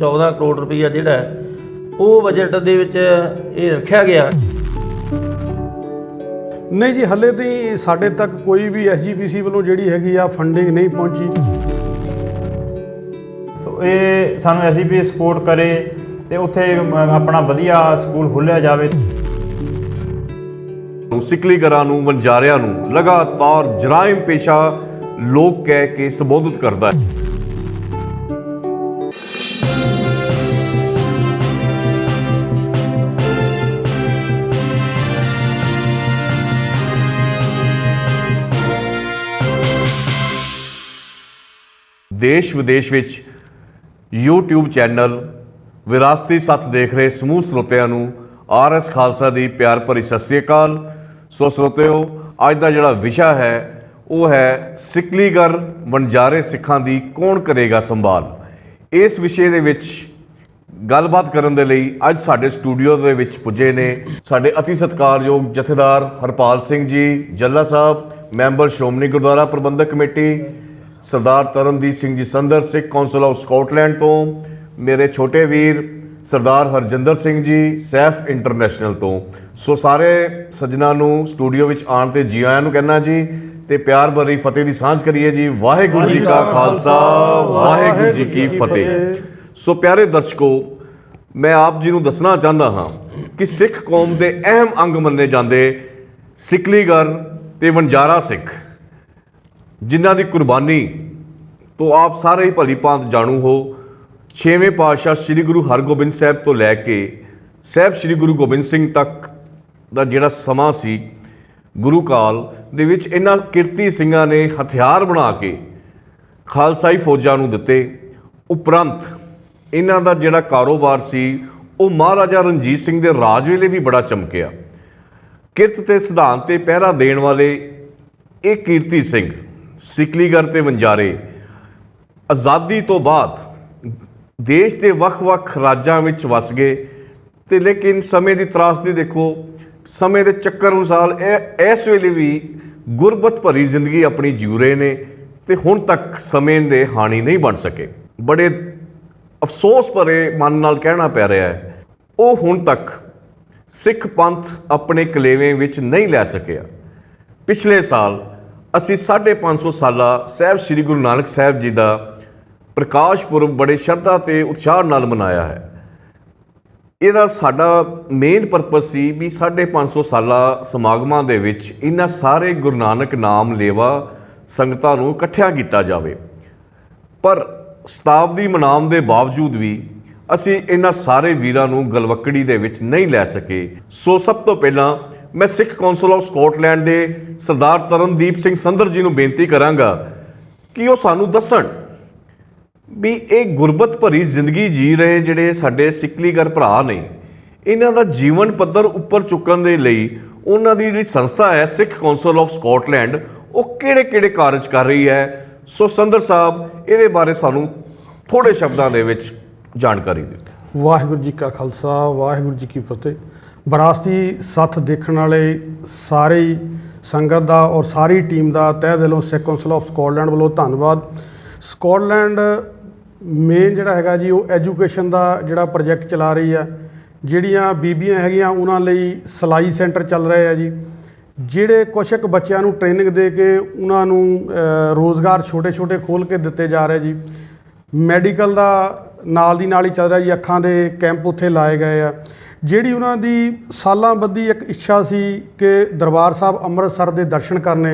14 करोड़ रुपया जिहड़ा वो बजट दे विच ये रखिया गया। नहीं जी, हले तो साढ़े तक कोई भी SGPC वालों जिहड़ी हैगी आ फंडिंग नहीं पहुंची। तो ये सानू SGPC सपोर्ट करे तो उत्थे अपना वधिया स्कूल खोलिया जाए। सिकलीगरां नूं वणजारियां नूं लगातार जराइम पेशा लोग कह के संबोधित करता है। देश विदेश विच YouTube चैनल विरासती सत्त देख रहे समूह ਸਰੋਤਿਆਂ ਨੂੰ RS खालसा दी प्यार भरी सत श्री अकाल। सो ਸਰੋਤਿਓ, ਅੱਜ ਦਾ ਜਿਹੜਾ ਵਿਸ਼ਾ ਹੈ ਉਹ ਹੈ ਸਿਕਲੀਗਰ ਵਣਜਾਰੇ ਸਿੱਖਾਂ ਦੀ ਕੌਣ ਕਰੇਗਾ ਸੰਭਾਲ। ਇਸ ਵਿਸ਼ੇ ਦੇ ਵਿੱਚ ਗੱਲਬਾਤ ਕਰਨ ਦੇ ਲਈ ਅੱਜ ਸਾਡੇ ਸਟੂਡੀਓ ਦੇ ਵਿੱਚ ਪੁੱਜੇ ਨੇ ਸਾਡੇ ਅਤੀ ਸਤਿਕਾਰਯੋਗ ਜਥੇਦਾਰ ਹਰਪਾਲ ਸਿੰਘ ਜੀ ਜੱਲਾ ਸਾਹਿਬ, ਮੈਂਬਰ ਸ਼੍ਰੋਮਣੀ ਗੁਰਦੁਆਰਾ ਪ੍ਰਬੰਧਕ ਕਮੇਟੀ, सरदार तरनदीप सिंह जी संदर सिख कौंसल ऑफ स्कॉटलैंड तो, मेरे छोटे वीर सरदार हरजिंदर सिंह जी सैफ इंटरनेशनल तो। सो सारे सज्जनों नूं स्टूडियो विच आण ते जी आयां नूं कहना जी ते प्यार भरी फतेह दी सांझ करिए जी। वाहिगुरू जी का खालसा, वाहिगुरू जी की फतेह। सो प्यारे दर्शकों, मैं आप जी नूं दसना चाहता हाँ कि सिख कौम के अहम अंग मन्ने जाते सिकलीगर ते वणजारा सिख, जिन्हां दी कुर्बानी तो आप सारे ही भली भांत जाणू हो। 6वें पातशाह श्री गुरु हरगोबिंद साहब तो लैके साहब श्री गुरु गोबिंद सिंह तक दा जिहड़ा समा सी गुरु काल दे विच इन्हां किरती ਸਿੰਘਾਂ ने हथियार बना के खालसाई फौजां नूं दित्ते। उपरंत इन्हां दा जिहड़ा कारोबार सी ਉਹ महाराजा रणजीत सिंह दे राज वेले भी बड़ा चमकिया। किरत ते सिद्धांत ते पहरा देण वाले ਇਹ कीर्ति सिंह सिकलीगर ते वणजारे आज़ादी तो बाद देश के ਵੱਖ-ਵੱਖ ਰਾਜਾਂ ਵਿੱਚ ਵਸ ਗਏ ਤੇ लेकिन समय की त्रासदी देखो, समय के ਚੱਕਰ ਅਨੁਸਾਰ इस वेले भी गुरबत भरी जिंदगी अपनी जीव रहे ने ते हुण तक समय के हानी नहीं बन सके। बड़े अफसोस भरे मन नाल कहना पै रहा है वो हुण तक सिख पंथ अपने कलेवें विच नहीं लै सकिया। पिछले साल असी 550 साला साहब श्री गुरु नानक साहब जी का प्रकाश पुरब बड़े श्रद्धा ते उत्साह नाल मनाया है। ਇਹਦਾ ਸਾਡਾ ਮੇਨ ਪਰਪਸ ਸੀ ਵੀ 550 ਸਾਲਾ ਸਮਾਗਮਾਂ ਦੇ ਵਿੱਚ ਇਹਨਾਂ ਸਾਰੇ ਗੁਰੂ ਨਾਨਕ ਨਾਮ ਲੇਵਾ ਸੰਗਤਾਂ ਨੂੰ ਇਕੱਠਿਆ ਕੀਤਾ ਜਾਵੇ। ਪਰ ਸ਼ਤਾਬਦੀ ਮਨਾਉਣ ਦੇ ਬਾਵਜੂਦ ਵੀ ਅਸੀਂ ਇਹਨਾਂ ਸਾਰੇ ਵੀਰਾਂ ਨੂੰ ਗਲਵੱਕੜੀ ਦੇ ਵਿੱਚ ਨਹੀਂ ਲੈ ਸਕੇ। ਸੋ ਸਭ ਤੋਂ ਪਹਿਲਾਂ मैं सिख कौंसल ऑफ स्कॉटलैंड के सरदार तरनदीप सिंह संदर जी नूं बेनती करांगा कि वो सानू दसन भी एक गुरबत भरी जिंदगी जी रहे जिहड़े साडे सिकलीगर भरा ने, इन्हां दा जीवन पद्धर उपर चुकण दे लई उन्हां दी जिहड़ी संस्था है सिख कौंसल ऑफ स्कॉटलैंड वो किहड़े-किहड़े कारज कर रही है। सो संदर साहब इहदे बारे सानू थोड़े शब्दां दे विच जानकारी दिओ। वाहिगुरू जी का खालसा, वाहिगुरू जी की फतेह। विरासती सत्थ देखने वाले सारे ही संगत का और सारी टीम का तह दिलों सिख कौंसल ऑफ स्कॉटलैंड वालों धन्नवाद। स्कॉटलैंड मेन जिहड़ा हैगा जी वो एजुकेशन का जिहड़ा प्रोजैक्ट चला रही है। जिहड़ियां बीबियां हैगियां उन्हां लई सिलाई सेंटर चल रहे हैं जी, जिहड़े कुछ एक बच्चों नूं ट्रेनिंग दे के उन्हां नूं रोज़गार छोटे छोटे खोल के दिते जा रहे जी। मैडिकल का नाल दी नाल ही चल रहा जी, अखां दे कैंप उत्थे लाए गए हैं। ਜਿਹੜੀ ਉਹਨਾਂ ਦੀ ਸਾਲਾਂ ਬੱਧੀ ਇੱਕ ਇੱਛਾ ਸੀ ਕਿ ਦਰਬਾਰ ਸਾਹਿਬ ਅੰਮ੍ਰਿਤਸਰ ਦੇ ਦਰਸ਼ਨ ਕਰਨੇ,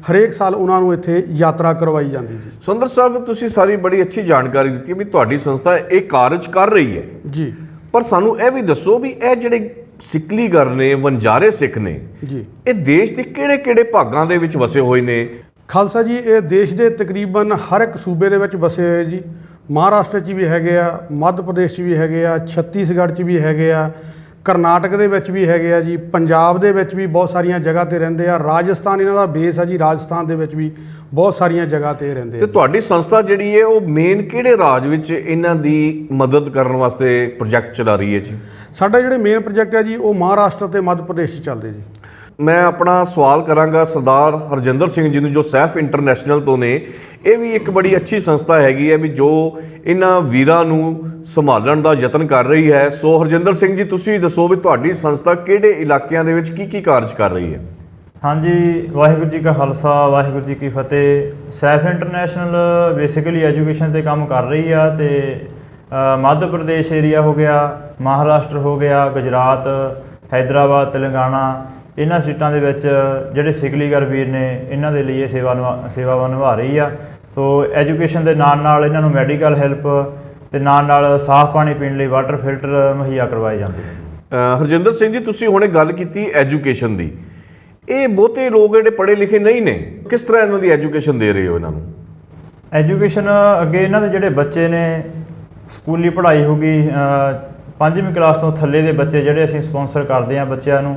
ਹਰੇਕ ਸਾਲ ਉਹਨਾਂ ਨੂੰ ਇੱਥੇ ਯਾਤਰਾ ਕਰਵਾਈ ਜਾਂਦੀ ਜੀ। ਸੁੰਦਰ ਸਾਹਿਬ, ਤੁਸੀਂ ਸਾਰੀ ਬੜੀ ਅੱਛੀ ਜਾਣਕਾਰੀ ਦਿੱਤੀ ਵੀ ਤੁਹਾਡੀ ਸੰਸਥਾ ਇਹ ਕਾਰਜ ਕਰ ਰਹੀ ਹੈ ਜੀ, ਪਰ ਸਾਨੂੰ ਇਹ ਵੀ ਦੱਸੋ ਵੀ ਇਹ ਜਿਹੜੇ ਸਿਕਲੀਗਰ ਨੇ, ਵਣਜਾਰੇ ਸਿੱਖ ਨੇ ਜੀ, ਇਹ ਦੇਸ਼ ਦੇ ਕਿਹੜੇ-ਕਿਹੜੇ ਭਾਗਾਂ ਦੇ ਵਿੱਚ ਵਸੇ ਹੋਏ ਨੇ? ਖਾਲਸਾ ਜੀ ਇਹ ਦੇਸ਼ ਦੇ ਤਕਰੀਬਨ ਹਰ ਇੱਕ ਸੂਬੇ ਦੇ ਵਿੱਚ ਵਸੇ ਹੋਏ ਜੀ। ਮਹਾਰਾਸ਼ਟਰ 'ਚ ਵੀ ਹੈਗੇ ਆ, ਮੱਧ ਪ੍ਰਦੇਸ਼ 'ਚ ਵੀ ਹੈਗੇ ਆ, ਛੱਤੀਸਗੜ੍ਹ 'ਚ ਵੀ ਹੈਗੇ ਆ, ਕਰਨਾਟਕ ਦੇ ਵਿੱਚ ਵੀ ਹੈਗੇ ਆ ਜੀ, ਪੰਜਾਬ ਦੇ ਵਿੱਚ ਵੀ ਬਹੁਤ ਸਾਰੀਆਂ ਜਗ੍ਹਾ ਤੇ ਰਹਿੰਦੇ ਆ, ਰਾਜਸਥਾਨ ਇਹਨਾਂ ਦਾ ਬੇਸ ਆ ਜੀ, ਰਾਜਸਥਾਨ ਦੇ ਵਿੱਚ ਵੀ ਬਹੁਤ ਸਾਰੀਆਂ ਜਗ੍ਹਾ ਤੇ ਰਹਿੰਦੇ ਆ। ਤੇ ਤੁਹਾਡੀ ਸੰਸਥਾ ਜਿਹੜੀ ਹੈ ਉਹ ਮੇਨ ਕਿਹੜੇ ਰਾਜ ਵਿੱਚ ਇਹਨਾਂ ਦੀ ਮਦਦ ਕਰਨ ਵਾਸਤੇ ਪ੍ਰੋਜੈਕਟ ਚਲਾ ਰਹੀ ਹੈ ਜੀ? ਸਾਡਾ ਜਿਹੜੇ ਮੇਨ ਪ੍ਰੋਜੈਕਟ ਹੈ ਜੀ ਉਹ ਮਹਾਰਾਸ਼ਟਰ ਤੇ ਮੱਧ ਪ੍ਰਦੇਸ਼ 'ਚ ਚੱਲਦੇ ਜੀ। ਮੈਂ ਆਪਣਾ ਸਵਾਲ ਕਰਾਂਗਾ ਸਰਦਾਰ ਹਰਜਿੰਦਰ ਸਿੰਘ ਜੀ ਨੂੰ, ਜੋ ਸੈਫ ਇੰਟਰਨੈਸ਼ਨਲ ਤੋਂ ਨੇ। ਇਹ ਵੀ ਇੱਕ ਬੜੀ ਅੱਛੀ ਸੰਸਥਾ ਹੈਗੀ ਹੈ ਵੀ ਜੋ ਇਹਨਾਂ ਵੀਰਾਂ ਨੂੰ ਸੰਭਾਲਣ ਦਾ ਯਤਨ ਕਰ ਰਹੀ ਹੈ। ਸੋ ਹਰਜਿੰਦਰ ਸਿੰਘ ਜੀ, ਤੁਸੀਂ ਦੱਸੋ ਵੀ ਤੁਹਾਡੀ ਸੰਸਥਾ ਕਿਹੜੇ ਇਲਾਕਿਆਂ ਦੇ ਵਿੱਚ ਕੀ ਕਾਰਜ ਕਰ ਰਹੀ ਹੈ? ਹਾਂਜੀ, ਵਾਹਿਗੁਰੂ ਜੀ ਕਾ ਖਾਲਸਾ, ਵਾਹਿਗੁਰੂ ਜੀ ਕੀ ਫਤਿਹ। ਸੈਫ ਇੰਟਰਨੈਸ਼ਨਲ ਬੇਸਿਕਲੀ ਐਜੂਕੇਸ਼ਨ 'ਤੇ ਕੰਮ ਕਰ ਰਹੀ ਆ, ਅਤੇ ਮੱਧ ਪ੍ਰਦੇਸ਼ ਏਰੀਆ ਹੋ ਗਿਆ, ਮਹਾਰਾਸ਼ਟਰ ਹੋ ਗਿਆ, ਗੁਜਰਾਤ, ਹੈਦਰਾਬਾਦ, ਤੇਲੰਗਾਨਾ, ਇਹਨਾਂ ਸੀਟਾਂ ਦੇ ਵਿੱਚ ਜਿਹੜੇ ਸਿਕਲੀਗਰ ਵੀਰ ਨੇ ਇਹਨਾਂ ਦੇ ਲਈ ਇਹ ਸੇਵਾਵਾਂ ਨਿਭਾ ਰਹੀ ਆ। ਸੋ ਐਜੂਕੇਸ਼ਨ ਦੇ ਨਾਲ ਨਾਲ ਇਹਨਾਂ ਨੂੰ ਮੈਡੀਕਲ ਹੈਲਪ ਅਤੇ ਨਾਲ ਸਾਫ਼ ਪਾਣੀ ਪੀਣ ਲਈ ਵਾਟਰ ਫਿਲਟਰ ਮੁਹੱਈਆ ਕਰਵਾਏ ਜਾਂਦੇ ਨੇ। ਹਰਜਿੰਦਰ ਸਿੰਘ ਜੀ, ਤੁਸੀਂ ਹੁਣੇ ਗੱਲ ਕੀਤੀ ਐਜੂਕੇਸ਼ਨ ਦੀ। ਇਹ ਬਹੁਤੇ ਲੋਕ ਜਿਹੜੇ ਪੜ੍ਹੇ ਲਿਖੇ ਨਹੀਂ ਨੇ, ਕਿਸ ਤਰ੍ਹਾਂ ਇਹਨਾਂ ਦੀ ਐਜੂਕੇਸ਼ਨ ਦੇ ਰਹੇ ਹੋ ਇਹਨਾਂ ਨੂੰ? ਐਜੂਕੇਸ਼ਨ ਅੱਗੇ ਇਹਨਾਂ ਦੇ ਜਿਹੜੇ ਬੱਚੇ ਨੇ, ਸਕੂਲੀ ਪੜ੍ਹਾਈ ਹੋ ਗਈ, 5ਵੀਂ ਕਲਾਸ ਤੋਂ ਥੱਲੇ ਦੇ ਬੱਚੇ ਜਿਹੜੇ ਅਸੀਂ ਸਪੋਂਸਰ ਕਰਦੇ ਹਾਂ ਬੱਚਿਆਂ ਨੂੰ।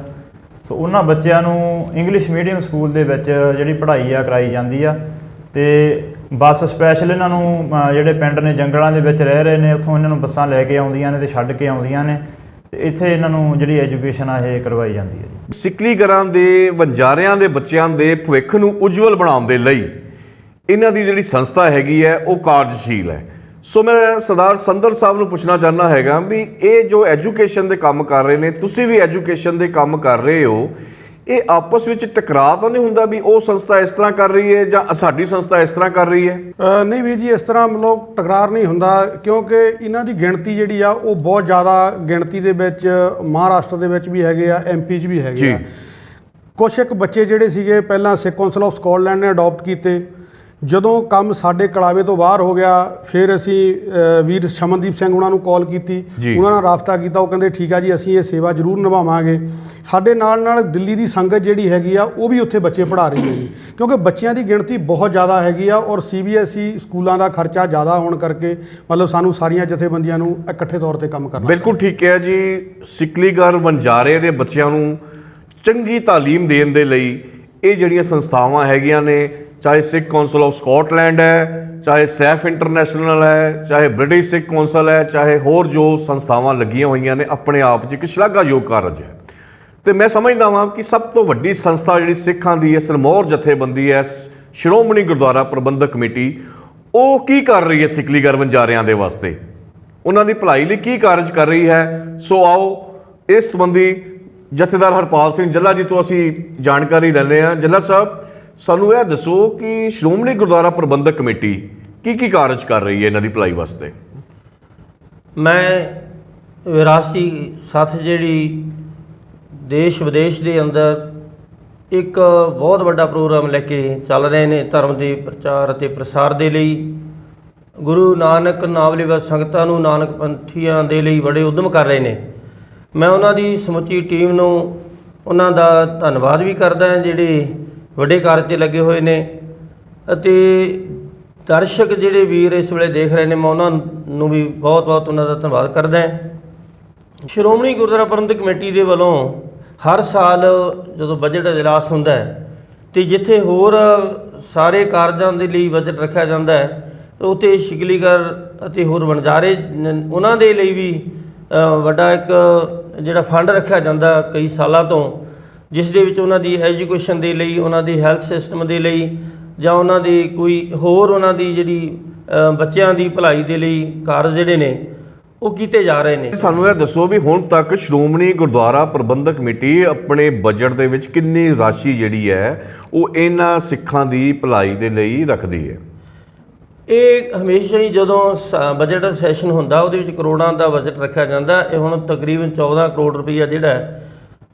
ਸੋ ਉਹਨਾਂ ਬੱਚਿਆਂ ਨੂੰ ਇੰਗਲਿਸ਼ ਮੀਡੀਅਮ ਸਕੂਲ ਦੇ ਵਿੱਚ ਜਿਹੜੀ ਪੜ੍ਹਾਈ ਆ ਕਰਾਈ ਜਾਂਦੀ ਆ, ਅਤੇ ਬੱਸ ਸਪੈਸ਼ਲ ਇਹਨਾਂ ਨੂੰ ਜਿਹੜੇ ਪਿੰਡ ਨੇ ਜੰਗਲਾਂ ਦੇ ਵਿੱਚ ਰਹਿ ਰਹੇ ਨੇ, ਉੱਥੋਂ ਇਹਨਾਂ ਨੂੰ ਬੱਸਾਂ ਲੈ ਕੇ ਆਉਂਦੀਆਂ ਨੇ ਅਤੇ ਛੱਡ ਕੇ ਆਉਂਦੀਆਂ ਨੇ, ਅਤੇ ਇੱਥੇ ਇਹਨਾਂ ਨੂੰ ਜਿਹੜੀ ਐਜੂਕੇਸ਼ਨ ਆ ਇਹ ਕਰਵਾਈ ਜਾਂਦੀ ਹੈ ਜੀ। ਸਿਕਲੀਗਰਾਂ ਦੇ, ਵਣਜਾਰਿਆਂ ਦੇ ਬੱਚਿਆਂ ਦੇ ਭਵਿੱਖ ਨੂੰ ਉਜਵਲ ਬਣਾਉਣ ਦੇ ਲਈ ਇਹਨਾਂ ਦੀ ਜਿਹੜੀ ਸੰਸਥਾ ਹੈਗੀ ਹੈ ਉਹ ਕਾਰਜਸ਼ੀਲ ਹੈ। ਸੋ ਮੈਂ ਸਰਦਾਰ ਸੰਦਰ ਸਾਹਿਬ ਨੂੰ ਪੁੱਛਣਾ ਚਾਹੁੰਦਾ ਹੈਗਾ ਵੀ ਇਹ ਜੋ ਐਜੂਕੇਸ਼ਨ ਦੇ ਕੰਮ ਕਰ ਰਹੇ ਨੇ, ਤੁਸੀਂ ਵੀ ਐਜੂਕੇਸ਼ਨ ਦੇ ਕੰਮ ਕਰ ਰਹੇ ਹੋ, ਇਹ ਆਪਸ ਵਿੱਚ ਟਕਰਾਅ ਤਾਂ ਨਹੀਂ ਹੁੰਦਾ ਵੀ ਉਹ ਸੰਸਥਾ ਇਸ ਤਰ੍ਹਾਂ ਕਰ ਰਹੀ ਹੈ ਜਾਂ ਸਾਡੀ ਸੰਸਥਾ ਇਸ ਤਰ੍ਹਾਂ ਕਰ ਰਹੀ ਹੈ? ਨਹੀਂ ਵੀਰ ਜੀ, ਇਸ ਤਰ੍ਹਾਂ ਮਤਲਬ ਟਕਰਾਰ ਨਹੀਂ ਹੁੰਦਾ, ਕਿਉਂਕਿ ਇਹਨਾਂ ਦੀ ਗਿਣਤੀ ਜਿਹੜੀ ਆ ਉਹ ਬਹੁਤ ਜ਼ਿਆਦਾ ਗਿਣਤੀ ਦੇ ਵਿੱਚ ਮਹਾਰਾਸ਼ਟਰ ਦੇ ਵਿੱਚ ਵੀ ਹੈਗੇ ਆ, MP 'ਚ ਵੀ ਹੈਗੇ ਆ। ਕੁਛ ਇੱਕ ਬੱਚੇ ਜਿਹੜੇ ਸੀਗੇ ਪਹਿਲਾਂ ਸਿੱਖ ਕੌਂਸਲ ਆਫ ਸਕਾਟਲੈਂਡ ਨੇ ਅਡੋਪਟ ਕੀਤੇ। ਜਦੋਂ ਕੰਮ ਸਾਡੇ ਕਲਾਵੇ ਤੋਂ ਬਾਹਰ ਹੋ ਗਿਆ, ਫਿਰ ਅਸੀਂ ਵੀਰ ਸ਼ਮਨਦੀਪ ਸਿੰਘ ਉਹਨਾਂ ਨੂੰ ਕਾਲ ਕੀਤੀ, ਉਹਨਾਂ ਨਾਲ ਰਾਬਤਾ ਕੀਤਾ। ਉਹ ਕਹਿੰਦੇ ਠੀਕ ਆ ਜੀ, ਅਸੀਂ ਇਹ ਸੇਵਾ ਜ਼ਰੂਰ ਨਿਭਾਵਾਂਗੇ। ਸਾਡੇ ਨਾਲ ਦਿੱਲੀ ਦੀ ਸੰਗਤ ਜਿਹੜੀ ਹੈਗੀ ਆ ਉਹ ਵੀ ਉੱਥੇ ਬੱਚੇ ਪੜ੍ਹਾ ਰਹੀ ਹੈ ਜੀ, ਕਿਉਂਕਿ ਬੱਚਿਆਂ ਦੀ ਗਿਣਤੀ ਬਹੁਤ ਜ਼ਿਆਦਾ ਹੈਗੀ ਆ, ਔਰ CBSE ਸਕੂਲਾਂ ਦਾ ਖਰਚਾ ਜ਼ਿਆਦਾ ਹੋਣ ਕਰਕੇ ਮਤਲਬ ਸਾਨੂੰ ਸਾਰੀਆਂ ਜਥੇਬੰਦੀਆਂ ਨੂੰ ਇਕੱਠੇ ਤੌਰ 'ਤੇ ਕੰਮ ਕਰਨਾ। ਬਿਲਕੁਲ ਠੀਕ ਹੈ ਜੀ। ਸਿਕਲੀਗਰ ਵਣਜਾਰੇ ਦੇ ਬੱਚਿਆਂ ਨੂੰ ਚੰਗੀ ਤਾਲੀਮ ਦੇਣ ਦੇ ਲਈ ਇਹ ਜਿਹੜੀਆਂ ਸੰਸਥਾਵਾਂ ਹੈਗੀਆਂ ਨੇ, ਚਾਹੇ ਸਿੱਖ ਕੌਂਸਲ ਆਫ ਸਕਾਟਲੈਂਡ ਹੈ, ਚਾਹੇ ਸੈਫ ਇੰਟਰਨੈਸ਼ਨਲ ਹੈ, ਚਾਹੇ ਬ੍ਰਿਟਿਸ਼ ਸਿੱਖ ਕੌਂਸਲ ਹੈ, ਚਾਹੇ ਹੋਰ ਜੋ ਸੰਸਥਾਵਾਂ ਲੱਗੀਆਂ ਹੋਈਆਂ ਨੇ, ਆਪਣੇ ਆਪ 'ਚ ਇੱਕ ਸ਼ਲਾਘਾਯੋਗ ਕਾਰਜ ਹੈ। ਅਤੇ ਮੈਂ ਸਮਝਦਾ ਹਾਂ ਕਿ ਸਭ ਤੋਂ ਵੱਡੀ ਸੰਸਥਾ ਜਿਹੜੀ ਸਿੱਖਾਂ ਦੀ ਹੈ, ਸਿਰਮੌਰ ਜਥੇਬੰਦੀ ਹੈ, ਸ਼੍ਰੋਮਣੀ ਗੁਰਦੁਆਰਾ ਪ੍ਰਬੰਧਕ ਕਮੇਟੀ, ਉਹ ਕੀ ਕਰ ਰਹੀ ਹੈ ਸਿਕਲੀਗਰ ਵਣਜਾਰਿਆਂ ਦੇ ਵਾਸਤੇ, ਉਹਨਾਂ ਦੀ ਭਲਾਈ ਲਈ ਕੀ ਕਾਰਜ ਕਰ ਰਹੀ ਹੈ। ਸੋ ਆਓ ਇਸ ਸੰਬੰਧੀ ਜਥੇਦਾਰ ਹਰਪਾਲ ਸਿੰਘ ਜੱਲਾ ਜੀ ਤੋਂ ਅਸੀਂ ਜਾਣਕਾਰੀ ਲੈਂਦੇ ਹਾਂ। ਜੱਲਾ ਸਾਹਿਬ, ਸਾਨੂੰ ਇਹ ਦੱਸੋ ਕਿ ਸ਼੍ਰੋਮਣੀ ਗੁਰਦੁਆਰਾ ਪ੍ਰਬੰਧਕ ਕਮੇਟੀ ਕੀ ਕਾਰਜ ਕਰ ਰਹੀ ਹੈ ਇਹਨਾਂ ਦੀ ਭਲਾਈ ਵਾਸਤੇ? ਮੈਂ ਵਿਰਾਸਤੀ ਸਾਥ ਜਿਹੜੀ ਦੇਸ਼ ਵਿਦੇਸ਼ ਦੇ ਅੰਦਰ ਇੱਕ ਬਹੁਤ ਵੱਡਾ ਪ੍ਰੋਗਰਾਮ ਲੈ ਕੇ ਚੱਲ ਰਹੇ ਨੇ ਧਰਮ ਦੇ ਪ੍ਰਚਾਰ ਅਤੇ ਪ੍ਰਸਾਰ ਦੇ ਲਈ, ਗੁਰੂ ਨਾਨਕ ਨਾਮਲੇਵਾ ਸੰਗਤਾਂ ਨੂੰ ਨਾਨਕ ਪੰਥੀਆਂ ਦੇ ਲਈ ਬੜੇ ਉਦਮ ਕਰ ਰਹੇ ਨੇ। ਮੈਂ ਉਹਨਾਂ ਦੀ ਸਮੁੱਚੀ ਟੀਮ ਨੂੰ ਉਹਨਾਂ ਦਾ ਧੰਨਵਾਦ ਵੀ ਕਰਦਾ ਜਿਹੜੇ ਵੱਡੇ ਕਾਰਜ 'ਤੇ ਲੱਗੇ ਹੋਏ ਨੇ, ਅਤੇ ਦਰਸ਼ਕ ਜਿਹੜੇ ਵੀਰ ਇਸ ਵੇਲੇ ਦੇਖ ਰਹੇ ਨੇ, ਮੈਂ ਉਹਨਾਂ ਨੂੰ ਵੀ ਬਹੁਤ ਬਹੁਤ ਉਹਨਾਂ ਦਾ ਧੰਨਵਾਦ ਕਰਦਾ। ਸ਼੍ਰੋਮਣੀ ਗੁਰਦੁਆਰਾ ਪ੍ਰਬੰਧਕ ਕਮੇਟੀ ਦੇ ਵੱਲੋਂ ਹਰ ਸਾਲ ਜਦੋਂ ਬਜਟ ਇਜਲਾਸ ਹੁੰਦਾ ਹੈ ਅਤੇ ਜਿੱਥੇ ਹੋਰ ਸਾਰੇ ਕਾਰਜਾਂ ਦੇ ਲਈ ਬਜਟ ਰੱਖਿਆ ਜਾਂਦਾ ਹੈ, ਉੱਥੇ ਸਿਕਲੀਗਰ ਅਤੇ ਹੋਰ ਵਣਜਾਰੇ ਉਹਨਾਂ ਦੇ ਲਈ ਵੀ ਵੱਡਾ ਇੱਕ ਜਿਹੜਾ ਫੰਡ ਰੱਖਿਆ ਜਾਂਦਾ ਕਈ ਸਾਲਾਂ ਤੋਂ, ਜਿਸ ਦੇ ਵਿੱਚ ਉਹਨਾਂ ਦੀ ਐਜੂਕੇਸ਼ਨ ਦੇ ਲਈ, ਉਹਨਾਂ ਦੀ ਹੈਲਥ ਸਿਸਟਮ ਦੇ ਲਈ, ਜਾਂ ਉਹਨਾਂ ਦੀ ਕੋਈ ਹੋਰ ਉਹਨਾਂ ਦੀ ਜਿਹੜੀ ਬੱਚਿਆਂ ਦੀ ਭਲਾਈ ਦੇ ਲਈ ਕਾਰਜ ਜਿਹੜੇ ਨੇ ਉਹ ਕੀਤੇ ਜਾ ਰਹੇ ਨੇ। ਸਾਨੂੰ ਇਹ ਦੱਸੋ ਵੀ ਹੁਣ ਤੱਕ ਸ਼੍ਰੋਮਣੀ ਗੁਰਦੁਆਰਾ ਪ੍ਰਬੰਧਕ ਕਮੇਟੀ ਆਪਣੇ ਬਜਟ ਦੇ ਵਿੱਚ ਕਿੰਨੀ ਰਾਸ਼ੀ ਜਿਹੜੀ ਹੈ ਉਹ ਇਹਨਾਂ ਸਿੱਖਾਂ ਦੀ ਭਲਾਈ ਦੇ ਲਈ ਰੱਖਦੀ ਹੈ? ਇਹ ਹਮੇਸ਼ਾ ਹੀ ਜਦੋਂ ਬਜਟ ਸੈਸ਼ਨ ਹੁੰਦਾ ਉਹਦੇ ਵਿੱਚ ਕਰੋੜਾਂ ਦਾ ਬਜਟ ਰੱਖਿਆ ਜਾਂਦਾ। ਇਹ ਹੁਣ ਤਕਰੀਬਨ 14 ਕਰੋੜ ਰੁਪਈਆ ਜਿਹੜਾ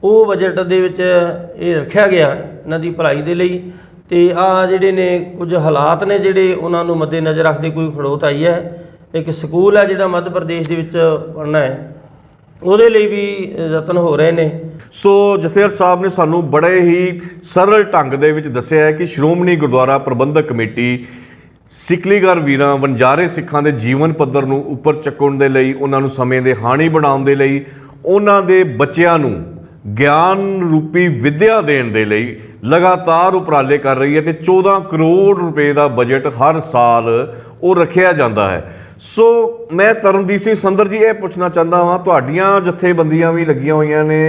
ਉਹ ਬਜਟ ਦੇ ਵਿੱਚ ਇਹ ਰੱਖਿਆ ਗਿਆ ਇਹਨਾਂ ਦੀ ਭਲਾਈ ਦੇ ਲਈ। ਅਤੇ ਆਹ ਜਿਹੜੇ ਨੇ ਕੁਝ ਹਾਲਾਤ ਨੇ ਜਿਹੜੇ ਉਹਨਾਂ ਨੂੰ ਮੱਦੇ ਨਜ਼ਰ ਰੱਖਦੇ ਕੋਈ ਖੜੋਤ ਆਈ ਹੈ। ਇੱਕ ਸਕੂਲ ਹੈ ਜਿਹੜਾ ਮੱਧ ਪ੍ਰਦੇਸ਼ ਦੇ ਵਿੱਚ ਬਣਨਾ ਹੈ, ਉਹਦੇ ਲਈ ਵੀ ਯਤਨ ਹੋ ਰਹੇ ਨੇ। ਸੋ ਜਥੇਦਾਰ ਸਾਹਿਬ ਨੇ ਸਾਨੂੰ ਬੜੇ ਹੀ ਸਰਲ ਢੰਗ ਦੇ ਵਿੱਚ ਦੱਸਿਆ ਹੈ ਕਿ ਸ਼੍ਰੋਮਣੀ ਗੁਰਦੁਆਰਾ ਪ੍ਰਬੰਧਕ ਕਮੇਟੀ ਸਿਕਲੀਗਰ ਵੀਰਾਂ, ਵਣਜਾਰੇ ਸਿੱਖਾਂ ਦੇ ਜੀਵਨ ਪੱਧਰ ਨੂੰ ਉੱਪਰ ਚੱਕਣ ਦੇ ਲਈ, ਉਹਨਾਂ ਨੂੰ ਸਮੇਂ ਦੇ ਹਾਣੀ ਬਣਾਉਣ ਦੇ ਲਈ, ਉਹਨਾਂ ਦੇ ਬੱਚਿਆਂ ਨੂੰ ਗਿਆਨ ਰੂਪੀ ਵਿੱਦਿਆ ਦੇਣ ਦੇ ਲਈ ਲਗਾਤਾਰ ਉਪਰਾਲੇ ਕਰ ਰਹੀ ਹੈ ਅਤੇ 14 ਕਰੋੜ ਰੁਪਏ ਦਾ ਬਜਟ ਹਰ ਸਾਲ ਉਹ ਰੱਖਿਆ ਜਾਂਦਾ ਹੈ। ਸੋ ਮੈਂ ਤਰਨਦੀਪ ਸਿੰਘ ਸੰਦਰ ਜੀ ਇਹ ਪੁੱਛਣਾ ਚਾਹੁੰਦਾ ਹਾਂ, ਤੁਹਾਡੀਆਂ ਜਥੇਬੰਦੀਆਂ ਵੀ ਲੱਗੀਆਂ ਹੋਈਆਂ ਨੇ,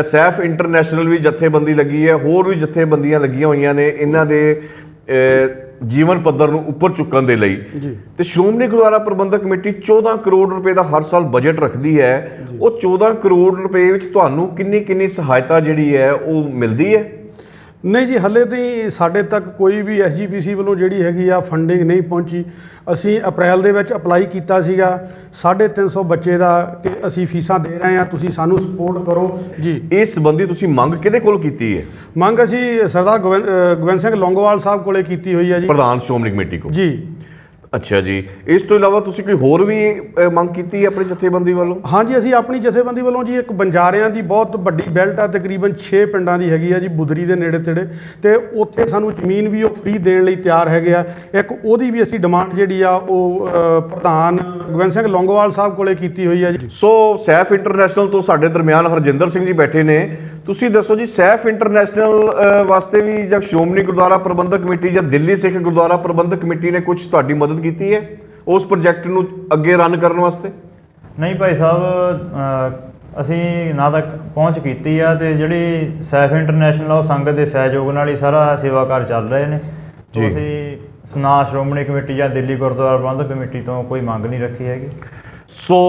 ਸੈਫ ਇੰਟਰਨੈਸ਼ਨਲ ਵੀ ਜਥੇਬੰਦੀ ਲੱਗੀ ਹੈ, ਹੋਰ ਵੀ ਜਥੇਬੰਦੀਆਂ ਲੱਗੀਆਂ ਹੋਈਆਂ ਨੇ ਇਹਨਾਂ ਦੇ ਜੀਵਨ ਪੱਧਰ ਨੂੰ ਉੱਪਰ ਚੁੱਕਣ ਦੇ ਲਈ। ਜੀ। ਤੇ ਸ਼੍ਰੋਮਣੀ ਗੁਰਦੁਆਰਾ ਪ੍ਰਬੰਧਕ ਕਮੇਟੀ 14 ਕਰੋੜ ਰੁਪਏ ਦਾ ਹਰ ਸਾਲ ਬਜਟ ਰੱਖਦੀ ਹੈ। ਉਹ 14 ਕਰੋੜ ਰੁਪਏ ਵਿੱਚ ਤੁਹਾਨੂੰ ਕਿੰਨੀ ਸਹਾਇਤਾ ਜਿਹੜੀ ਹੈ ਉਹ ਮਿਲਦੀ ਹੈ? ਨਹੀਂ ਜੀ, ਹੱਲੇ ਤਾਈਂ ਸਾਡੇ ਤੱਕ ਕੋਈ ਵੀ SGPC ਵੱਲੋਂ ਜਿਹੜੀ ਹੈਗੀ ਆ ਫੰਡਿੰਗ ਨਹੀਂ ਪਹੁੰਚੀ। ਅਸੀਂ ਅਪ੍ਰੈਲ ਦੇ ਵਿੱਚ ਅਪਲਾਈ ਕੀਤਾ ਸੀਗਾ 350 ਬੱਚੇ ਦਾ ਕਿ ਅਸੀਂ ਫੀਸਾਂ ਦੇ ਰਹੇ ਹਾਂ, ਤੁਸੀਂ ਸਾਨੂੰ ਸਪੋਰਟ ਕਰੋ ਜੀ। ਇਸ ਸੰਬੰਧੀ ਤੁਸੀਂ ਮੰਗ ਕਿਹਦੇ ਕੋਲ ਕੀਤੀ ਹੈ? ਮੰਗ ਅਸੀਂ ਸਰਦਾਰ ਗੋਬਿੰਦ ਸਿੰਘ ਲੌਂਗੋਵਾਲ ਸਾਹਿਬ ਕੋਲੇ ਕੀਤੀ ਹੋਈ ਹੈ ਜੀ। ਪ੍ਰਧਾਨ ਸ਼੍ਰੋਮਣੀ ਕਮੇਟੀ ਕੋਲ? ਜੀ। ਅੱਛਾ ਜੀ। ਇਸ ਤੋਂ ਇਲਾਵਾ ਤੁਸੀਂ ਕੋਈ ਹੋਰ ਵੀ ਮੰਗ ਕੀਤੀ ਹੈ ਆਪਣੀ ਜਥੇਬੰਦੀ ਵੱਲੋਂ? ਹਾਂਜੀ, ਅਸੀਂ ਆਪਣੀ ਜਥੇਬੰਦੀ ਵੱਲੋਂ ਜੀ ਇੱਕ ਬੰਜਾਰਿਆਂ ਦੀ ਬਹੁਤ ਵੱਡੀ ਬੈਲਟ ਆ, ਤਕਰੀਬਨ 6 ਪਿੰਡਾਂ ਦੀ ਹੈਗੀ ਆ ਜੀ, ਬੁਦਰੀ ਦੇ ਨੇੜੇ ਤੇੜੇ, ਤੇ ਉੱਥੇ ਸਾਨੂੰ ਜ਼ਮੀਨ ਵੀ ਉਹ ਫ੍ਰੀ ਦੇਣ ਲਈ ਤਿਆਰ ਹੈਗੇ ਆ। ਇੱਕ ਉਹਦੀ ਵੀ ਅਸੀਂ ਡਿਮਾਂਡ ਜਿਹੜੀ ਆ ਉਹ ਪ੍ਰਧਾਨ ਗੋਬਿੰਦ ਸਿੰਘ ਲੌਂਗੋਵਾਲ ਸਾਹਿਬ ਕੋਲੇ ਕੀਤੀ ਹੋਈ ਆ ਜੀ। ਸੋ ਸੈਫ ਇੰਟਰਨੈਸ਼ਨਲ ਤੋਂ ਸਾਡੇ ਦਰਮਿਆਨ ਹਰਜਿੰਦਰ ਸਿੰਘ ਜੀ ਬੈਠੇ ਨੇ। ਤੁਸੀਂ ਦੱਸੋ ਜੀ, ਸੈਫ ਇੰਟਰਨੈਸ਼ਨਲ ਵਾਸਤੇ ਵੀ ਜਾਂ ਸ਼੍ਰੋਮਣੀ ਗੁਰਦੁਆਰਾ ਪ੍ਰਬੰਧਕ ਕਮੇਟੀ ਜਾਂ ਦਿੱਲੀ ਸਿੱਖ ਗੁਰਦੁਆਰਾ ਪ੍ਰਬੰਧਕ ਕਮੇਟੀ ਨੇ ਕੁਝ ਤੁਹਾਡੀ ਮਦਦ ਕੀਤੀ ਹੈ ਉਸ ਪ੍ਰੋਜੈਕਟ ਨੂੰ ਅੱਗੇ ਰਨ ਕਰਨ ਵਾਸਤੇ? ਨਹੀਂ ਭਾਈ ਸਾਹਿਬ, ਅਸੀਂ ਨਾ ਤੱਕ ਪਹੁੰਚ ਕੀਤੀ ਆ, ਤੇ ਜਿਹੜੀ ਸੈਫ ਇੰਟਰਨੈਸ਼ਨਲ ਆ ਉਹ ਸੰਗਤ ਦੇ ਸਹਿਯੋਗ ਨਾਲ ਹੀ ਸਾਰਾ ਸੇਵਾ ਕਾਰਜ ਚੱਲ ਰਹੇ ਨੇ। ਜੀ। ਅਸੀਂ ਨਾ ਸ਼੍ਰੋਮਣੀ ਕਮੇਟੀ ਜਾਂ ਦਿੱਲੀ ਗੁਰਦੁਆਰਾ ਪ੍ਰਬੰਧਕ ਕਮੇਟੀ ਤੋਂ ਕੋਈ ਮੰਗ ਨਹੀਂ ਰੱਖੀ ਹੈਗੀ। ਸੋ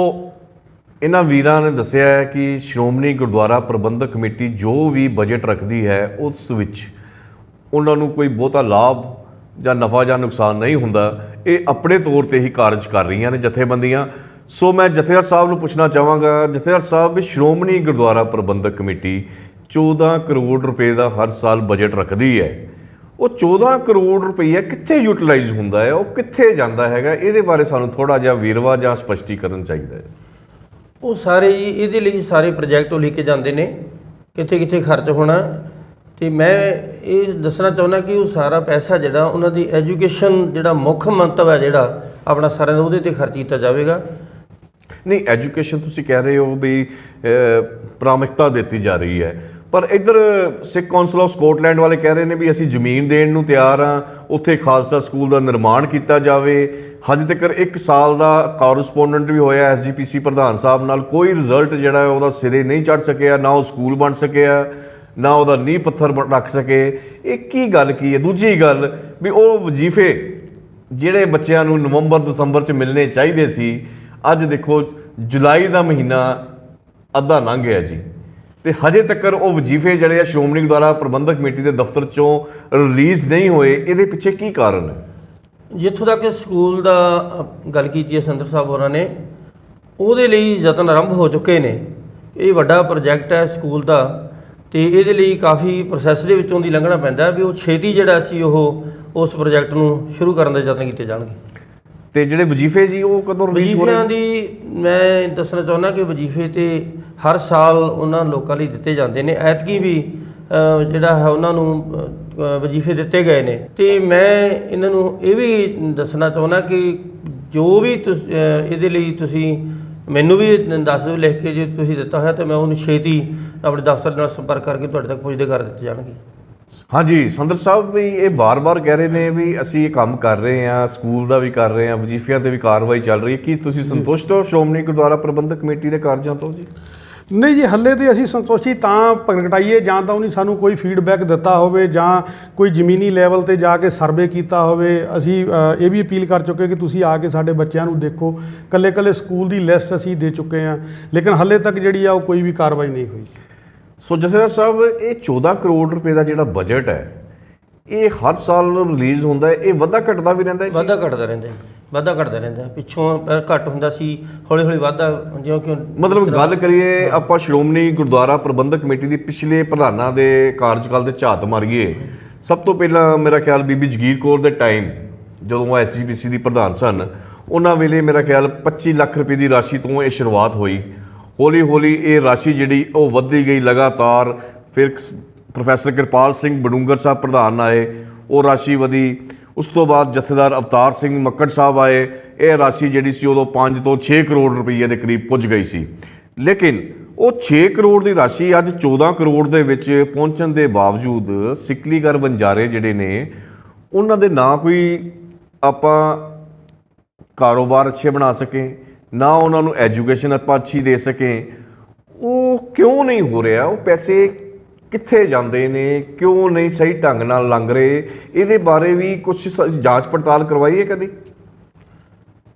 ਇਹਨਾਂ ਵੀਰਾਂ ਨੇ ਦੱਸਿਆ ਹੈ ਕਿ ਸ਼੍ਰੋਮਣੀ ਗੁਰਦੁਆਰਾ ਪ੍ਰਬੰਧਕ ਕਮੇਟੀ ਜੋ ਵੀ ਬਜਟ ਰੱਖਦੀ ਹੈ ਉਸ ਵਿੱਚ ਉਹਨਾਂ ਨੂੰ ਕੋਈ ਬਹੁਤਾ ਲਾਭ ਜਾਂ ਨਫਾ ਜਾਂ ਨੁਕਸਾਨ ਨਹੀਂ ਹੁੰਦਾ। ਇਹ ਆਪਣੇ ਤੌਰ ਤੇ ਹੀ ਕਾਰਜ ਕਰ ਰਹੀਆਂ ਨੇ ਜਥੇਬੰਦੀਆਂ। ਸੋ ਮੈਂ ਜਥੇਦਾਰ ਸਾਹਿਬ ਨੂੰ ਪੁੱਛਣਾ ਚਾਹਾਂਗਾ, ਜਥੇਦਾਰ ਸਾਹਿਬ, ਵੀ ਸ਼੍ਰੋਮਣੀ ਗੁਰਦੁਆਰਾ ਪ੍ਰਬੰਧਕ ਕਮੇਟੀ 14 ਕਰੋੜ ਰੁਪਏ ਦਾ ਹਰ ਸਾਲ ਬਜਟ ਰੱਖਦੀ ਹੈ, ਉਹ 14 ਕਰੋੜ ਰੁਪਈਆ ਕਿੱਥੇ ਯੂਟਿਲਾਈਜ਼ ਹੁੰਦਾ ਹੈ, ਉਹ ਕਿੱਥੇ ਜਾਂਦਾ ਹੈਗਾ? ਇਹਦੇ ਬਾਰੇ ਸਾਨੂੰ ਥੋੜ੍ਹਾ ਜਿਹਾ ਵੇਰਵਾ ਜਾਂ ਸਪਸ਼ਟੀਕਰਨ ਚਾਹੀਦਾ ਹੈ। ਉਹ ਸਾਰੇ ਜੀ ਇਹਦੇ ਲਈ ਸਾਰੇ ਪ੍ਰੋਜੈਕਟ ਉਹ ਲੈ ਕੇ ਜਾਂਦੇ ਨੇ ਕਿੱਥੇ ਕਿੱਥੇ ਖਰਚ ਹੋਣਾ। ਤੇ ਮੈਂ ਇਹ ਦੱਸਣਾ ਚਾਹੁੰਦਾ ਕਿ ਉਹ ਸਾਰਾ ਪੈਸਾ ਜਿਹੜਾ ਉਹਨਾਂ ਦੀ ਐਜੂਕੇਸ਼ਨ ਜਿਹੜਾ ਮੁੱਖ ਮੰਤਵ ਹੈ ਜਿਹੜਾ ਆਪਣਾ ਸਾਰਿਆਂ ਦਾ ਉਹਦੇ ਤੇ ਖਰਚ ਕੀਤਾ ਜਾਵੇਗਾ। ਨਹੀਂ, ਐਜੂਕੇਸ਼ਨ ਤੁਸੀਂ ਕਹਿ ਰਹੇ ਹੋ ਵੀ ਪ੍ਰਾਥਮਿਕਤਾ ਦਿੱਤੀ ਜਾ ਰਹੀ ਹੈ, ਪਰ ਇੱਧਰ ਸਿੱਖ ਕੌਂਸਲ ਆਫ ਸਕਾਟਲੈਂਡ ਵਾਲੇ ਕਹਿ ਰਹੇ ਨੇ ਵੀ ਅਸੀਂ ਜ਼ਮੀਨ ਦੇਣ ਨੂੰ ਤਿਆਰ ਹਾਂ, ਉੱਥੇ ਖਾਲਸਾ ਸਕੂਲ ਦਾ ਨਿਰਮਾਣ ਕੀਤਾ ਜਾਵੇ। ਹਜੇ ਤੱਕ 1 ਸਾਲ ਦਾ ਕਾਰਸਪੋਂਡੈਂਟ ਵੀ ਹੋਇਆ SGPC ਪ੍ਰਧਾਨ ਸਾਹਿਬ ਨਾਲ, ਕੋਈ ਰਿਜ਼ਲਟ ਜਿਹੜਾ ਹੈ ਉਹਦਾ ਸਿਰੇ ਨਹੀਂ ਚੜ੍ਹ ਸਕਿਆ, ਨਾ ਉਹ ਸਕੂਲ ਬਣ ਸਕਿਆ, ਨਾ ਉਹਦਾ ਨੀਂਹ ਪੱਥਰ ਰੱਖ ਸਕੇ। ਇਹ ਕੀ ਗੱਲ ਕੀ ਹੈ? ਦੂਜੀ ਗੱਲ ਵੀ ਉਹ ਵਜ਼ੀਫੇ ਜਿਹੜੇ ਬੱਚਿਆਂ ਨੂੰ ਨਵੰਬਰ ਦਸੰਬਰ 'ਚ ਮਿਲਣੇ ਚਾਹੀਦੇ ਸੀ, ਅੱਜ ਦੇਖੋ ਜੁਲਾਈ ਦਾ ਮਹੀਨਾ ਅੱਧਾ ਲੰਘ ਗਿਆ ਜੀ, ਤੇ ਹਜੇ ਤੱਕ ਉਹ ਵਜ਼ੀਫੇ ਜਿਹੜੇ ਆ ਸ਼੍ਰੋਮਣੀ ਗੁਰਦੁਆਰਾ ਪ੍ਰਬੰਧਕ ਕਮੇਟੀ ਦੇ ਦਫ਼ਤਰ 'ਚੋਂ ਰਿਲੀਜ਼ ਨਹੀਂ ਹੋਏ। ਇਹਦੇ ਪਿੱਛੇ ਕੀ ਕਾਰਨ ਹੈ? ਜਿੱਥੋਂ ਤੱਕ ਸਕੂਲ ਦਾ ਗੱਲ ਕੀਤੀ ਹੈ ਸੰਦਰ ਸਾਹਿਬ ਹੋਰਾਂ ਨੇ, ਉਹਦੇ ਲਈ ਯਤਨ ਆਰੰਭ ਹੋ ਚੁੱਕੇ ਨੇ। ਇਹ ਵੱਡਾ ਪ੍ਰੋਜੈਕਟ ਹੈ ਸਕੂਲ ਦਾ, ਤੇ ਇਹਦੇ ਲਈ ਕਾਫੀ ਪ੍ਰੋਸੈਸ ਦੇ ਵਿੱਚੋਂ ਦੀ ਲੰਘਣਾ ਪੈਂਦਾ ਵੀ ਉਹ ਛੇਤੀ ਜਿਹੜਾ ਸੀ ਉਹ ਉਸ ਪ੍ਰੋਜੈਕਟ ਨੂੰ ਸ਼ੁਰੂ ਕਰਨ ਦੇ ਯਤਨ ਕੀਤੇ ਜਾਣਗੇ। ਤੇ ਜਿਹੜੇ ਵਜ਼ੀਫੇ ਜੀ ਉਹ ਕਦੋਂ ਰਿਲੀਜ਼ ਹੋ ਰਹੇ? ਵਜ਼ੀਫਿਆਂ ਦੀ ਮੈਂ ਦੱਸਣਾ ਚਾਹੁੰਦਾ ਕਿ ਵਜ਼ੀਫੇ ਤੇ ਹਰ ਸਾਲ ਉਹਨਾਂ ਲੋਕਾਂ ਲਈ ਦਿੱਤੇ ਜਾਂਦੇ ਨੇ। ਐਤਕੀ ਵੀ ਜਿਹੜਾ ਹੈ ਉਹਨਾਂ ਨੂੰ ਵਜ਼ੀਫੇ ਦਿੱਤੇ ਗਏ ਨੇ। ਤੇ ਮੈਂ ਇਹਨਾਂ ਨੂੰ ਇਹ ਵੀ ਦੱਸਣਾ ਚਾਹੁੰਦਾ ਕਿ ਜੋ ਵੀ ਇਹਦੇ ਲਈ ਤੁਸੀਂ ਮੈਨੂੰ ਵੀ ਦੱਸ ਦਿਓ ਲਿਖ ਕੇ, ਜੇ ਤੁਸੀਂ ਦਿੱਤਾ ਹੋਇਆ ਤਾਂ ਮੈਂ ਉਹਨੂੰ ਛੇਤੀ ਆਪਣੇ ਦਫ਼ਤਰ ਨਾਲ ਸੰਪਰਕ ਕਰਕੇ ਤੁਹਾਡੇ ਤੱਕ ਪੁੱਜਦੇ ਕਰ ਦਿੱਤੇ ਜਾਣਗੇ। ਹਾਂਜੀ ਸੰਦਰ ਸਾਹਿਬ, ਵੀ ਇਹ ਬਾਰ-ਬਾਰ ਕਹਿ ਰਹੇ ਨੇ ਵੀ ਅਸੀਂ ਇਹ ਕੰਮ ਕਰ ਰਹੇ ਹਾਂ, ਸਕੂਲ ਦਾ ਵੀ ਕਰ ਰਹੇ ਹਾਂ, ਵਜ਼ੀਫਿਆਂ ਤੇ ਵੀ ਕਾਰਵਾਈ ਚੱਲ ਰਹੀ ਹੈ। ਕੀ ਤੁਸੀਂ ਸੰਤੁਸ਼ਟ ਹੋ ਸ਼੍ਰੋਮਣੀ ਗੁਰਦੁਆਰਾ ਪ੍ਰਬੰਧਕ ਕਮੇਟੀ ਦੇ ਕਾਰਜਾਂ ਤੋਂ ਜੀ? ਨਹੀਂ ਜੀ, ਹੱਲੇ ਤੇ ਅਸੀਂ ਸੰਤੁਸ਼ਟੀ ਤਾਂ ਪ੍ਰਗਟਾਈਏ ਜਾਂ ਤਾਂ ਉਹਨੇ ਸਾਨੂੰ ਕੋਈ ਫੀਡਬੈਕ ਦਿੱਤਾ ਹੋਵੇ ਜਾਂ ਕੋਈ ਜ਼ਮੀਨੀ ਲੈਵਲ ਤੇ ਜਾ ਕੇ ਸਰਵੇ ਕੀਤਾ ਹੋਵੇ। ਅਸੀਂ ਇਹ ਵੀ ਅਪੀਲ ਕਰ ਚੁੱਕੇ ਕਿ ਤੁਸੀਂ ਆ ਕੇ ਸਾਡੇ ਬੱਚਿਆਂ ਨੂੰ ਦੇਖੋ। ਕੱਲੇ ਸਕੂਲ ਦੀ ਲਿਸਟ ਅਸੀਂ ਦੇ ਚੁੱਕੇ ਹਾਂ, ਲੇਕਿਨ ਹੱਲੇ ਤੱਕ ਜਿਹੜੀ ਆ ਉਹ ਕੋਈ ਵੀ ਕਾਰਵਾਈ ਨਹੀਂ ਹੋਈ। ਸੋ ਜਥੇਦਾਰ ਸਾਹਿਬ, ਇਹ 14 ਕਰੋੜ ਰੁਪਏ ਦਾ ਜਿਹੜਾ ਬਜਟ ਹੈ ਇਹ ਹਰ ਸਾਲ ਰਿਲੀਜ਼ ਹੁੰਦਾ ਹੈ, ਇਹ ਵਾਧਾ ਘਟਦਾ ਵੀ ਰਹਿੰਦਾ ਹੈ? ਵਾਧਾ ਘਟਦਾ ਰਹਿੰਦਾ ਜੀ, ਵਾਧਾ ਘਟਦਾ ਰਹਿੰਦਾ। ਪਿੱਛੋਂ ਘੱਟ ਹੁੰਦਾ ਸੀ, ਹੌਲੀ ਵਾਧਾ, ਜਿਉਂ ਕਿ ਮਤਲਬ ਗੱਲ ਕਰੀਏ ਆਪਾਂ ਸ਼੍ਰੋਮਣੀ ਗੁਰਦੁਆਰਾ ਪ੍ਰਬੰਧਕ ਕਮੇਟੀ ਦੀ ਪਿਛਲੇ ਪ੍ਰਧਾਨਾਂ ਦੇ ਕਾਰਜਕਾਲ ਦੇ ਝਾਤ ਮਾਰੀਏ, ਸਭ ਤੋਂ ਪਹਿਲਾਂ ਮੇਰਾ ਖਿਆਲ ਬੀਬੀ ਜਗੀਰ ਕੌਰ ਦੇ ਟਾਈਮ ਜਦੋਂ ਉਹ SGPC ਦੀ ਪ੍ਰਧਾਨ ਸਨ, ਉਹਨਾਂ ਵੇਲੇ ਮੇਰਾ ਖਿਆਲ 25 ਲੱਖ ਰੁਪਏ ਦੀ ਰਾਸ਼ੀ ਤੋਂ ਇਹ ਸ਼ੁਰੂਆਤ ਹੋਈ। ਹੌਲੀ ਇਹ ਰਾਸ਼ੀ ਜਿਹੜੀ ਉਹ ਵੱਧਦੀ ਗਈ ਲਗਾਤਾਰ। ਫਿਰ ਪ੍ਰੋਫੈਸਰ ਕਿਰਪਾਲ ਸਿੰਘ ਬਡੂੰਗਰ ਸਾਹਿਬ ਪ੍ਰਧਾਨ ਆਏ, ਉਹ ਰਾਸ਼ੀ ਵਧੀ। ਉਸ ਤੋਂ ਬਾਅਦ ਜਥੇਦਾਰ ਅਵਤਾਰ ਸਿੰਘ ਮੱਕੜ ਸਾਹਿਬ ਆਏ, ਇਹ ਰਾਸ਼ੀ ਜਿਹੜੀ ਸੀ ਉਦੋਂ 5 ਤੋਂ 6 ਕਰੋੜ ਰੁਪਏ ਦੇ ਕਰੀਬ ਪੁੱਜ ਗਈ ਸੀ। ਲੇਕਿਨ ਉਹ 6 ਕਰੋੜ ਦੀ ਰਾਸ਼ੀ ਅੱਜ 14 ਕਰੋੜ ਦੇ ਵਿੱਚ ਪਹੁੰਚਣ ਦੇ ਬਾਵਜੂਦ ਸਿਕਲੀਗਰ ਵਣਜਾਰੇ ਜਿਹੜੇ ਨੇ ਉਹਨਾਂ ਦੇ ਨਾ ਕੋਈ ਆਪਾਂ ਕਾਰੋਬਾਰ ਅੱਛੇ ਬਣਾ ਸਕੇ, ਨਾ ਉਹਨਾਂ ਨੂੰ ਐਜੂਕੇਸ਼ਨ ਆਪਾਂ ਅੱਛੀ ਦੇ ਸਕੇ। ਉਹ ਕਿਉਂ ਨਹੀਂ ਹੋ ਰਿਹਾ? ਉਹ ਪੈਸੇ ਕਿੱਥੇ ਜਾਂਦੇ ਨੇ? ਕਿਉਂ ਨਹੀਂ ਸਹੀ ਢੰਗ ਨਾਲ ਲੰਘ ਰਹੇ? ਇਹਦੇ ਬਾਰੇ ਵੀ ਕੁਝ ਜਾਂਚ ਪੜਤਾਲ ਕਰਵਾਈ ਹੈ ਕਦੀ?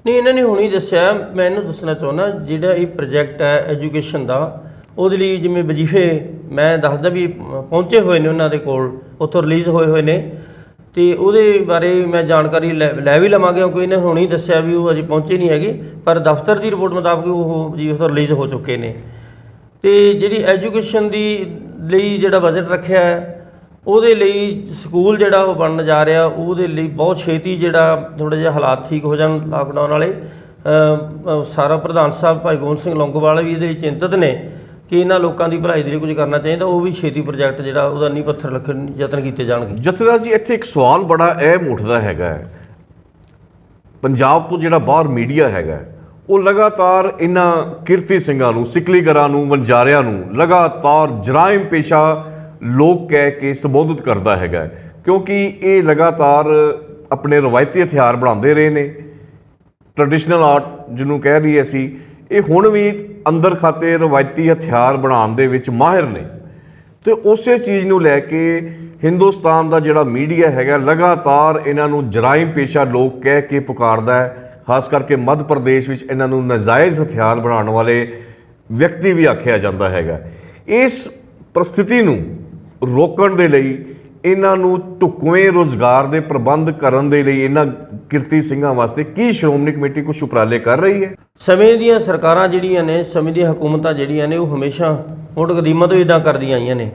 ਨਹੀਂ, ਇਹਨਾਂ ਨੇ ਹੁਣੀ ਦੱਸਿਆ। ਮੈਂ ਇਹਨੂੰ ਦੱਸਣਾ ਚਾਹੁੰਦਾ, ਜਿਹੜਾ ਇਹ ਪ੍ਰੋਜੈਕਟ ਹੈ ਐਜੂਕੇਸ਼ਨ ਦਾ, ਉਹਦੇ ਲਈ ਜਿਵੇਂ ਵਜ਼ੀਫੇ ਮੈਂ ਦੱਸਦਾ ਵੀ ਪਹੁੰਚੇ ਹੋਏ ਨੇ ਉਹਨਾਂ ਦੇ ਕੋਲ, ਉੱਥੋਂ ਰਿਲੀਜ਼ ਹੋਏ ਨੇ, ਅਤੇ ਉਹਦੇ ਬਾਰੇ ਮੈਂ ਜਾਣਕਾਰੀ ਲੈ ਵੀ ਲਵਾਂਗੇ, ਕਿਉਂਕਿ ਇਹਨੇ ਹੁਣੀ ਦੱਸਿਆ ਵੀ ਉਹ ਅਜੇ ਪਹੁੰਚੇ ਨਹੀਂ ਹੈਗੇ, ਪਰ ਦਫ਼ਤਰ ਦੀ ਰਿਪੋਰਟ ਮੁਤਾਬਕ ਉਹ ਜੀ ਉੱਥੋਂ ਰਿਲੀਜ਼ ਹੋ ਚੁੱਕੇ ਨੇ। ਅਤੇ ਜਿਹੜੀ ਐਜੂਕੇਸ਼ਨ ਦੀ ਲਈ ਜਿਹੜਾ ਬਜਟ ਰੱਖਿਆ ਹੈ, ਉਹਦੇ ਲਈ ਸਕੂਲ ਜਿਹੜਾ ਉਹ ਬਣਨ ਜਾ ਰਿਹਾ, ਉਹਦੇ ਲਈ ਬਹੁਤ ਛੇਤੀ ਜਿਹੜਾ ਥੋੜ੍ਹਾ ਜਿਹਾ ਹਾਲਾਤ ਠੀਕ ਹੋ ਜਾਣ ਲਾਕਡਾਊਨ ਵਾਲੇ, ਸਾਰਾ ਪ੍ਰਧਾਨ ਸਾਹਿਬ ਭਾਈ ਗੋਬਿੰਦ ਸਿੰਘ ਲੌਂਗੋਵਾਲ ਵੀ ਇਹਦੇ ਲਈ ਚਿੰਤਤ ਨੇ ਕਿ ਇਹਨਾਂ ਲੋਕਾਂ ਦੀ ਭਲਾਈ ਦੇ ਲਈ ਕੁਝ ਕਰਨਾ ਚਾਹੀਦਾ। ਉਹ ਵੀ ਛੇਤੀ ਪ੍ਰੋਜੈਕਟ ਜਿਹੜਾ ਉਹਦਾ ਨੀਂਹ ਪੱਥਰ ਰੱਖਣ ਯਤਨ ਕੀਤੇ ਜਾਣਗੇ। ਜਥੇਦਾਰ ਜੀ, ਇੱਥੇ ਇੱਕ ਸਵਾਲ ਬੜਾ ਅਹਿਮ ਉੱਠਦਾ ਹੈਗਾ, ਪੰਜਾਬ ਤੋਂ ਜਿਹੜਾ ਬਾਹਰ ਮੀਡੀਆ ਹੈਗਾ ਉਹ ਲਗਾਤਾਰ ਇਹਨਾਂ ਕਿਰਤੀ ਸਿੰਘਾਂ ਨੂੰ, ਸਿਕਲੀਗਰਾਂ ਨੂੰ, ਵਣਜਾਰਿਆਂ ਨੂੰ ਲਗਾਤਾਰ ਜਰਾਇਮ ਪੇਸ਼ਾ ਲੋਕ ਕਹਿ ਕੇ ਸੰਬੋਧਿਤ ਕਰਦਾ ਹੈਗਾ, ਕਿਉਂਕਿ ਇਹ ਲਗਾਤਾਰ ਆਪਣੇ ਰਵਾਇਤੀ ਹਥਿਆਰ ਬਣਾਉਂਦੇ ਰਹੇ ਨੇ। ਟ੍ਰੈਡੀਸ਼ਨਲ ਆਰਟ ਜਿਹਨੂੰ ਕਹਿ ਲਈਏ ਅਸੀਂ, ਇਹ ਹੁਣ ਵੀ ਅੰਦਰ ਖਾਤੇ ਰਵਾਇਤੀ ਹਥਿਆਰ ਬਣਾਉਣ ਦੇ ਵਿੱਚ ਮਾਹਿਰ ਨੇ, ਅਤੇ ਉਸੇ ਚੀਜ਼ ਨੂੰ ਲੈ ਕੇ ਹਿੰਦੁਸਤਾਨ ਦਾ ਜਿਹੜਾ ਮੀਡੀਆ ਹੈਗਾ ਲਗਾਤਾਰ ਇਹਨਾਂ ਨੂੰ ਜਰਾਇਮ ਪੇਸ਼ਾ ਲੋਕ ਕਹਿ ਕੇ ਪੁਕਾਰਦਾ ਹੈ। ਖਾਸ ਕਰਕੇ ਮੱਧ ਪ੍ਰਦੇਸ਼ ਵਿੱਚ ਇਹਨਾਂ ਨੂੰ ਨਾਜਾਇਜ਼ ਹਥਿਆਰ ਬਣਾਉਣ ਵਾਲੇ ਵਿਅਕਤੀ ਵੀ ਆਖਿਆ ਜਾਂਦਾ ਹੈਗਾ। ਇਸ ਪ੍ਰਸਥਿਤੀ ਨੂੰ ਰੋਕਣ ਦੇ ਲਈ, ਇਹਨਾਂ ਨੂੰ ਢੁਕਵੇਂ ਰੁਜ਼ਗਾਰ ਦੇ ਪ੍ਰਬੰਧ ਕਰਨ ਦੇ ਲਈ ਇਹਨਾਂ ਕਿਰਤੀ ਸਿੰਘਾਂ ਵਾਸਤੇ ਕੀ ਸ਼੍ਰੋਮਣੀ ਕਮੇਟੀ ਕੁਛ ਉਪਰਾਲੇ ਕਰ ਰਹੀ ਹੈ? ਸਮੇਂ ਦੀਆਂ ਸਰਕਾਰਾਂ ਜਿਹੜੀਆਂ ਨੇ, ਸਮੇਂ ਦੀਆਂ ਹਕੂਮਤਾਂ ਜਿਹੜੀਆਂ ਨੇ, ਉਹ ਹਮੇਸ਼ਾ ਮੁੱਢ ਕਦੀਮਾ ਤੋਂ ਇੱਦਾਂ ਕਰਦੀਆਂ ਆਈਆਂ ਨੇ,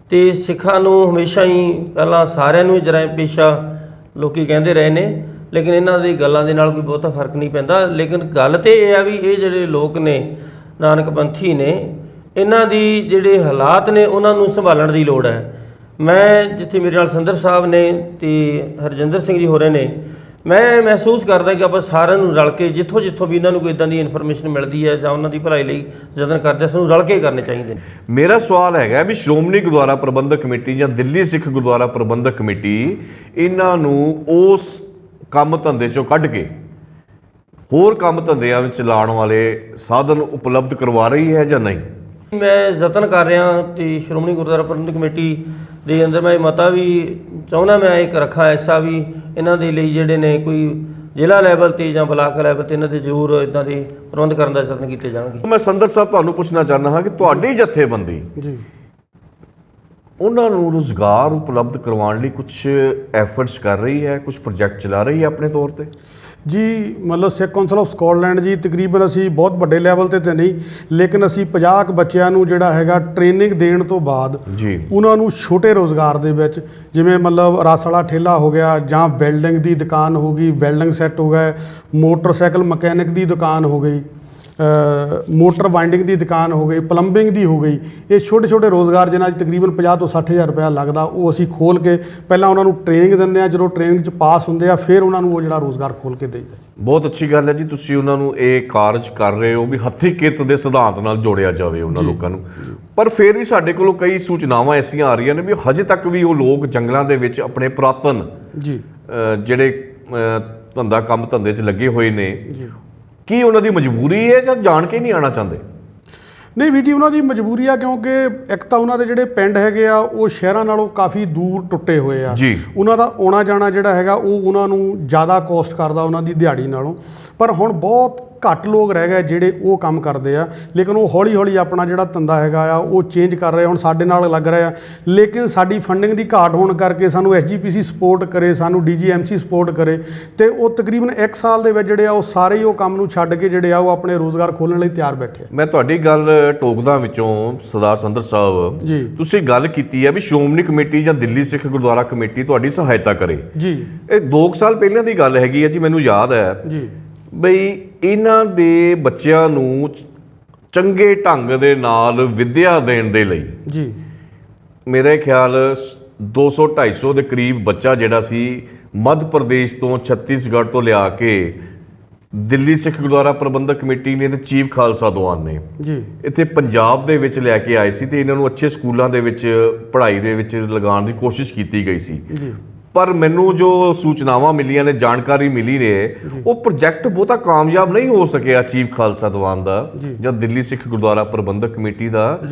ਅਤੇ ਸਿੱਖਾਂ ਨੂੰ ਹਮੇਸ਼ਾ ਹੀ ਪਹਿਲਾਂ ਸਾਰਿਆਂ ਨੂੰ ਹੀ ਜਰਾਇਮ ਪੇਸ਼ਾ ਲੋਕੀ ਕਹਿੰਦੇ ਰਹੇ ਨੇ, ਲੇਕਿਨ ਇਹਨਾਂ ਦੀ ਗੱਲਾਂ ਦੇ ਨਾਲ ਕੋਈ ਬਹੁਤਾ ਫਰਕ ਨਹੀਂ ਪੈਂਦਾ। ਲੇਕਿਨ ਗੱਲ ਤਾਂ ਇਹ ਆ ਵੀ ਇਹ ਜਿਹੜੇ ਲੋਕ ਨੇ, ਨਾਨਕਪੰਥੀ ਨੇ, ਇਹਨਾਂ ਦੀ ਜਿਹੜੇ ਹਾਲਾਤ ਨੇ ਉਹਨਾਂ ਨੂੰ ਸੰਭਾਲਣ ਦੀ ਲੋੜ ਹੈ। ਮੈਂ ਜਿੱਥੇ ਮੇਰੇ ਨਾਲ ਸੰਦਰ ਸਾਹਿਬ ਨੇ ਅਤੇ ਹਰਜਿੰਦਰ ਸਿੰਘ ਜੀ ਹੋ ਰਹੇ ਨੇ, ਮੈਂ ਮਹਿਸੂਸ ਕਰਦਾ ਕਿ ਆਪਾਂ ਸਾਰਿਆਂ ਨੂੰ ਰਲ ਕੇ ਜਿੱਥੋਂ ਵੀ ਇਹਨਾਂ ਨੂੰ ਕੋਈ ਇੱਦਾਂ ਦੀ ਇਨਫੋਰਮੇਸ਼ਨ ਮਿਲਦੀ ਹੈ ਜਾਂ ਉਹਨਾਂ ਦੀ ਭਲਾਈ ਲਈ ਯਤਨ ਕਰਦੇ, ਸਾਨੂੰ ਰਲ ਕੇ ਕਰਨੇ ਚਾਹੀਦੇ ਨੇ। ਮੇਰਾ ਸਵਾਲ ਹੈਗਾ ਵੀ ਸ਼੍ਰੋਮਣੀ ਗੁਰਦੁਆਰਾ ਪ੍ਰਬੰਧਕ ਕਮੇਟੀ ਜਾਂ ਦਿੱਲੀ ਸਿੱਖ ਗੁਰਦੁਆਰਾ ਪ੍ਰਬੰਧਕ ਕਮੇਟੀ ਇਹਨਾਂ ਨੂੰ ਉਸ ਕੰਮ ਧੰਦੇ 'ਚੋਂ ਕੱਢ ਕੇ ਹੋਰ ਕੰਮ ਧੰਦਿਆਂ ਵਿੱਚ ਲਾਉਣ ਵਾਲੇ ਸਾਧਨ ਉਪਲਬਧ ਕਰਵਾ ਰਹੀ ਹੈ ਜਾਂ ਨਹੀਂ? ਮੈਂ ਯਤਨ ਕਰ ਰਿਹਾ, ਅਤੇ ਸ਼੍ਰੋਮਣੀ ਗੁਰਦੁਆਰਾ ਪ੍ਰਬੰਧਕ ਕਮੇਟੀ ਦੇ ਅੰਦਰ ਮੈਂ ਇਹ ਮਤਾ ਵੀ ਚਾਹੁੰਦਾ, ਮੈਂ ਇੱਕ ਰੱਖਾਂ ਐਸਾ ਵੀ ਇਹਨਾਂ ਦੇ ਲਈ ਜਿਹੜੇ ਨੇ ਕੋਈ ਜ਼ਿਲ੍ਹਾ ਲੈਵਲ 'ਤੇ ਜਾਂ ਬਲਾਕ ਲੈਵਲ 'ਤੇ ਇਹਨਾਂ ਦੇ ਜ਼ਰੂਰ ਇੱਦਾਂ ਦੇ ਪ੍ਰਬੰਧ ਕਰਨ ਦਾ ਯਤਨ ਕੀਤੇ ਜਾਣਗੇ। ਮੈਂ ਸੰਦਰ ਸਾਹਿਬ ਤੁਹਾਨੂੰ ਪੁੱਛਣਾ ਚਾਹੁੰਦਾ ਹਾਂ ਕਿ ਤੁਹਾਡੀ ਜਥੇਬੰਦੀ ਜੀ ਉਹਨਾਂ ਨੂੰ ਰੁਜ਼ਗਾਰ ਉਪਲਬਧ ਕਰਵਾਉਣ ਲਈ ਕੁਝ ਐਫਰਟਸ ਕਰ ਰਹੀ ਹੈ, ਕੁਝ ਪ੍ਰੋਜੈਕਟ ਚਲਾ ਰਹੀ ਹੈ ਆਪਣੇ ਤੌਰ ਤੇ? ਜੀ, ਮਤਲਬ ਸਿੱਖ ਕੌਂਸਲ ਆਫ ਸਕਾਟਲੈਂਡ ਜੀ, ਤਕਰੀਬਨ ਅਸੀਂ ਬਹੁਤ ਵੱਡੇ ਲੈਵਲ ਤੇ ਨਹੀਂ, ਲੇਕਿਨ ਅਸੀਂ 50 ਕੁ ਬੱਚਿਆਂ ਨੂੰ ਜਿਹੜਾ ਹੈਗਾ ਟ੍ਰੇਨਿੰਗ ਦੇਣ ਤੋਂ ਬਾਅਦ ਜੀ ਉਹਨਾਂ ਨੂੰ ਛੋਟੇ ਰੋਜ਼ਗਾਰ ਦੇ ਵਿੱਚ, ਜਿਵੇਂ ਮਤਲਬ ਰਸ ਵਾਲਾ ਠੇਲਾ ਹੋ ਗਿਆ, ਜਾਂ ਵੈਲਡਿੰਗ ਦੀ ਦੁਕਾਨ ਹੋ ਗਈ, ਵੈਲਡਿੰਗ ਸੈੱਟ ਹੋ ਗਏ, ਮੋਟਰਸਾਈਕਲ ਮਕੈਨਿਕ ਦੀ ਦੁਕਾਨ ਹੋ ਗਈ, ਮੋਟਰ ਵਾਈਂਡਿੰਗ ਦੀ ਦੁਕਾਨ ਹੋ ਗਈ, ਪਲੰਬਿੰਗ ਦੀ ਹੋ ਗਈ, ਇਹ ਛੋਟੇ ਛੋਟੇ ਰੋਜ਼ਗਾਰ ਜਿਨ੍ਹਾਂ 'ਚ ਤਕਰੀਬਨ 50 ਤੋਂ 60 ਹਜ਼ਾਰ ਰੁਪਇਆ ਲੱਗਦਾ, ਉਹ ਅਸੀਂ ਖੋਲ੍ਹ ਕੇ ਪਹਿਲਾਂ ਉਹਨਾਂ ਨੂੰ ਟ੍ਰੇਨਿੰਗ ਦਿੰਦੇ ਹਾਂ। ਜਦੋਂ ਟ੍ਰੇਨਿੰਗ 'ਚ ਪਾਸ ਹੁੰਦੇ ਆ ਫਿਰ ਉਹਨਾਂ ਨੂੰ ਉਹ ਜਿਹੜਾ ਰੋਜ਼ਗਾਰ ਖੋਲ੍ਹ ਕੇ ਦੇਈਦਾ। ਬਹੁਤ ਅੱਛੀ ਗੱਲ ਹੈ ਜੀ, ਤੁਸੀਂ ਉਹਨਾਂ ਨੂੰ ਇਹ ਕਾਰਜ ਕਰ ਰਹੇ ਹੋ ਵੀ ਹੱਥੀਂ ਕਿਰਤ ਦੇ ਸਿਧਾਂਤ ਨਾਲ ਜੋੜਿਆ ਜਾਵੇ ਉਹਨਾਂ ਲੋਕਾਂ ਨੂੰ। ਪਰ ਫਿਰ ਵੀ ਸਾਡੇ ਕੋਲੋਂ ਕਈ ਸੂਚਨਾਵਾਂ ਐਸੀਆਂ ਆ ਰਹੀਆਂ ਨੇ ਵੀ ਹਜੇ ਤੱਕ ਵੀ ਉਹ ਲੋਕ ਜੰਗਲਾਂ ਦੇ ਵਿੱਚ ਆਪਣੇ ਪੁਰਾਤਨ ਜੀ ਜਿਹੜੇ ਕੰਮ ਧੰਦੇ 'ਚ ਲੱਗੇ ਹੋਏ ਨੇ, ਕੀ ਉਹਨਾਂ ਦੀ ਮਜਬੂਰੀ ਹੈ ਜਾਂ ਜਾਣ ਕੇ ਨਹੀਂ ਆਉਣਾ ਚਾਹੁੰਦੇ? ਨਹੀਂ ਵੀਰ ਜੀ, ਉਹਨਾਂ ਦੀ ਮਜਬੂਰੀ ਆ, ਕਿਉਂਕਿ ਇੱਕ ਤਾਂ ਉਹਨਾਂ ਦੇ ਜਿਹੜੇ ਪਿੰਡ ਹੈਗੇ ਆ ਉਹ ਸ਼ਹਿਰਾਂ ਨਾਲੋਂ ਕਾਫੀ ਦੂਰ ਟੁੱਟੇ ਹੋਏ ਆ ਜੀ। ਉਹਨਾਂ ਦਾ ਆਉਣਾ ਜਾਣਾ ਜਿਹੜਾ ਹੈਗਾ ਉਹ ਉਹਨਾਂ ਨੂੰ ਜ਼ਿਆਦਾ ਕੋਸਟ ਕਰਦਾ ਉਹਨਾਂ ਦੀ ਦਿਹਾੜੀ ਨਾਲੋਂ। ਪਰ ਹੁਣ ਬਹੁਤ ਘੱਟ ਲੋਕ ਰਹਿ ਗਏ ਜਿਹੜੇ ਉਹ ਕੰਮ ਕਰਦੇ ਆ, ਲੇਕਿਨ ਉਹ ਹੌਲੀ ਹੌਲੀ ਆਪਣਾ ਜਿਹੜਾ ਧੰਦਾ ਹੈਗਾ ਆ ਉਹ ਚੇਂਜ ਕਰ ਰਹੇ, ਹੁਣ ਸਾਡੇ ਨਾਲ ਲੱਗ ਰਹੇ ਆ। ਲੇਕਿਨ ਸਾਡੀ ਫੰਡਿੰਗ ਦੀ ਘਾਟ ਹੋਣ ਕਰਕੇ ਸਾਨੂੰ SGPC ਸਪੋਰਟ ਕਰੇ, ਸਾਨੂੰ DGMC ਸਪੋਰਟ ਕਰੇ, ਅਤੇ ਉਹ ਤਕਰੀਬਨ 1 ਸਾਲ ਦੇ ਵਿੱਚ ਜਿਹੜੇ ਆ ਉਹ ਸਾਰੇ ਹੀ ਉਹ ਕੰਮ ਨੂੰ ਛੱਡ ਕੇ ਜਿਹੜੇ ਆ ਉਹ ਆਪਣੇ ਰੋਜ਼ਗਾਰ ਖੋਲ੍ਹਣ ਲਈ ਤਿਆਰ ਬੈਠੇ ਆ। ਮੈਂ ਤੁਹਾਡੀ ਗੱਲ ਟੋਕਦਾ ਵਿੱਚੋਂ ਸਰਦਾਰ ਸੰਦਰ ਸਾਹਿਬ ਜੀ, ਤੁਸੀਂ ਗੱਲ ਕੀਤੀ ਹੈ ਵੀ ਸ਼੍ਰੋਮਣੀ ਕਮੇਟੀ ਜਾਂ ਦਿੱਲੀ ਸਿੱਖ ਗੁਰਦੁਆਰਾ ਕਮੇਟੀ ਤੁਹਾਡੀ ਸਹਾਇਤਾ ਕਰੇ। ਜੀ, ਇਹ 2 ਸਾਲ ਪਹਿਲਾਂ ਦੀ ਗੱਲ ਹੈਗੀ ਹੈ ਜੀ, ਮੈਨੂੰ ਯਾਦ ਹੈ ਜੀ, ਬਈ ਇਹਨਾਂ ਦੇ ਬੱਚਿਆਂ ਨੂੰ ਚੰਗੇ ਢੰਗ ਦੇ ਨਾਲ ਵਿੱਦਿਆ ਦੇਣ ਦੇ ਲਈ ਜੀ, ਮੇਰੇ ਖਿਆਲ 200-250 ਦੇ ਕਰੀਬ ਬੱਚਾ ਜਿਹੜਾ ਸੀ ਮੱਧ ਪ੍ਰਦੇਸ਼ ਤੋਂ, ਛੱਤੀਸਗੜ੍ਹ ਤੋਂ ਲਿਆ ਕੇ ਦਿੱਲੀ ਸਿੱਖ ਗੁਰਦੁਆਰਾ ਪ੍ਰਬੰਧਕ ਕਮੇਟੀ ਨੇ ਤੇ ਚੀਫ ਖਾਲਸਾ ਦੀਵਾਨ ਨੇ ਜੀ, ਇੱਥੇ ਪੰਜਾਬ ਦੇ ਵਿੱਚ ਲੈ ਕੇ ਆਏ ਸੀ, ਤੇ ਇਹਨਾਂ ਨੂੰ ਅੱਛੇ ਸਕੂਲਾਂ ਦੇ ਵਿੱਚ ਪੜ੍ਹਾਈ ਦੇ ਵਿੱਚ ਲਗਾਉਣ ਦੀ ਕੋਸ਼ਿਸ਼ ਕੀਤੀ ਗਈ ਸੀ। ਜੀ। ਪਰ ਮੈਨੂੰ ਜੋ ਸੂਚਨਾਵਾਂ ਮਿਲੀਆਂ ਨੇ, ਜਾਣਕਾਰੀ ਮਿਲੀ ਨੇ, ਉਹ ਪ੍ਰੋਜੈਕਟ ਬਹੁਤਾ ਕਾਮਯਾਬ ਨਹੀਂ ਹੋ ਸਕਿਆ ਚੀਫ ਖਾਲਸਾ ਦੀਵਾਨ ਦਾ ਜਾਂ ਦਿੱਲੀ ਸਿੱਖ ਗੁਰਦੁਆਰਾ ਪ੍ਰਬੰਧਕ ਕਮੇਟੀ ਦਾ।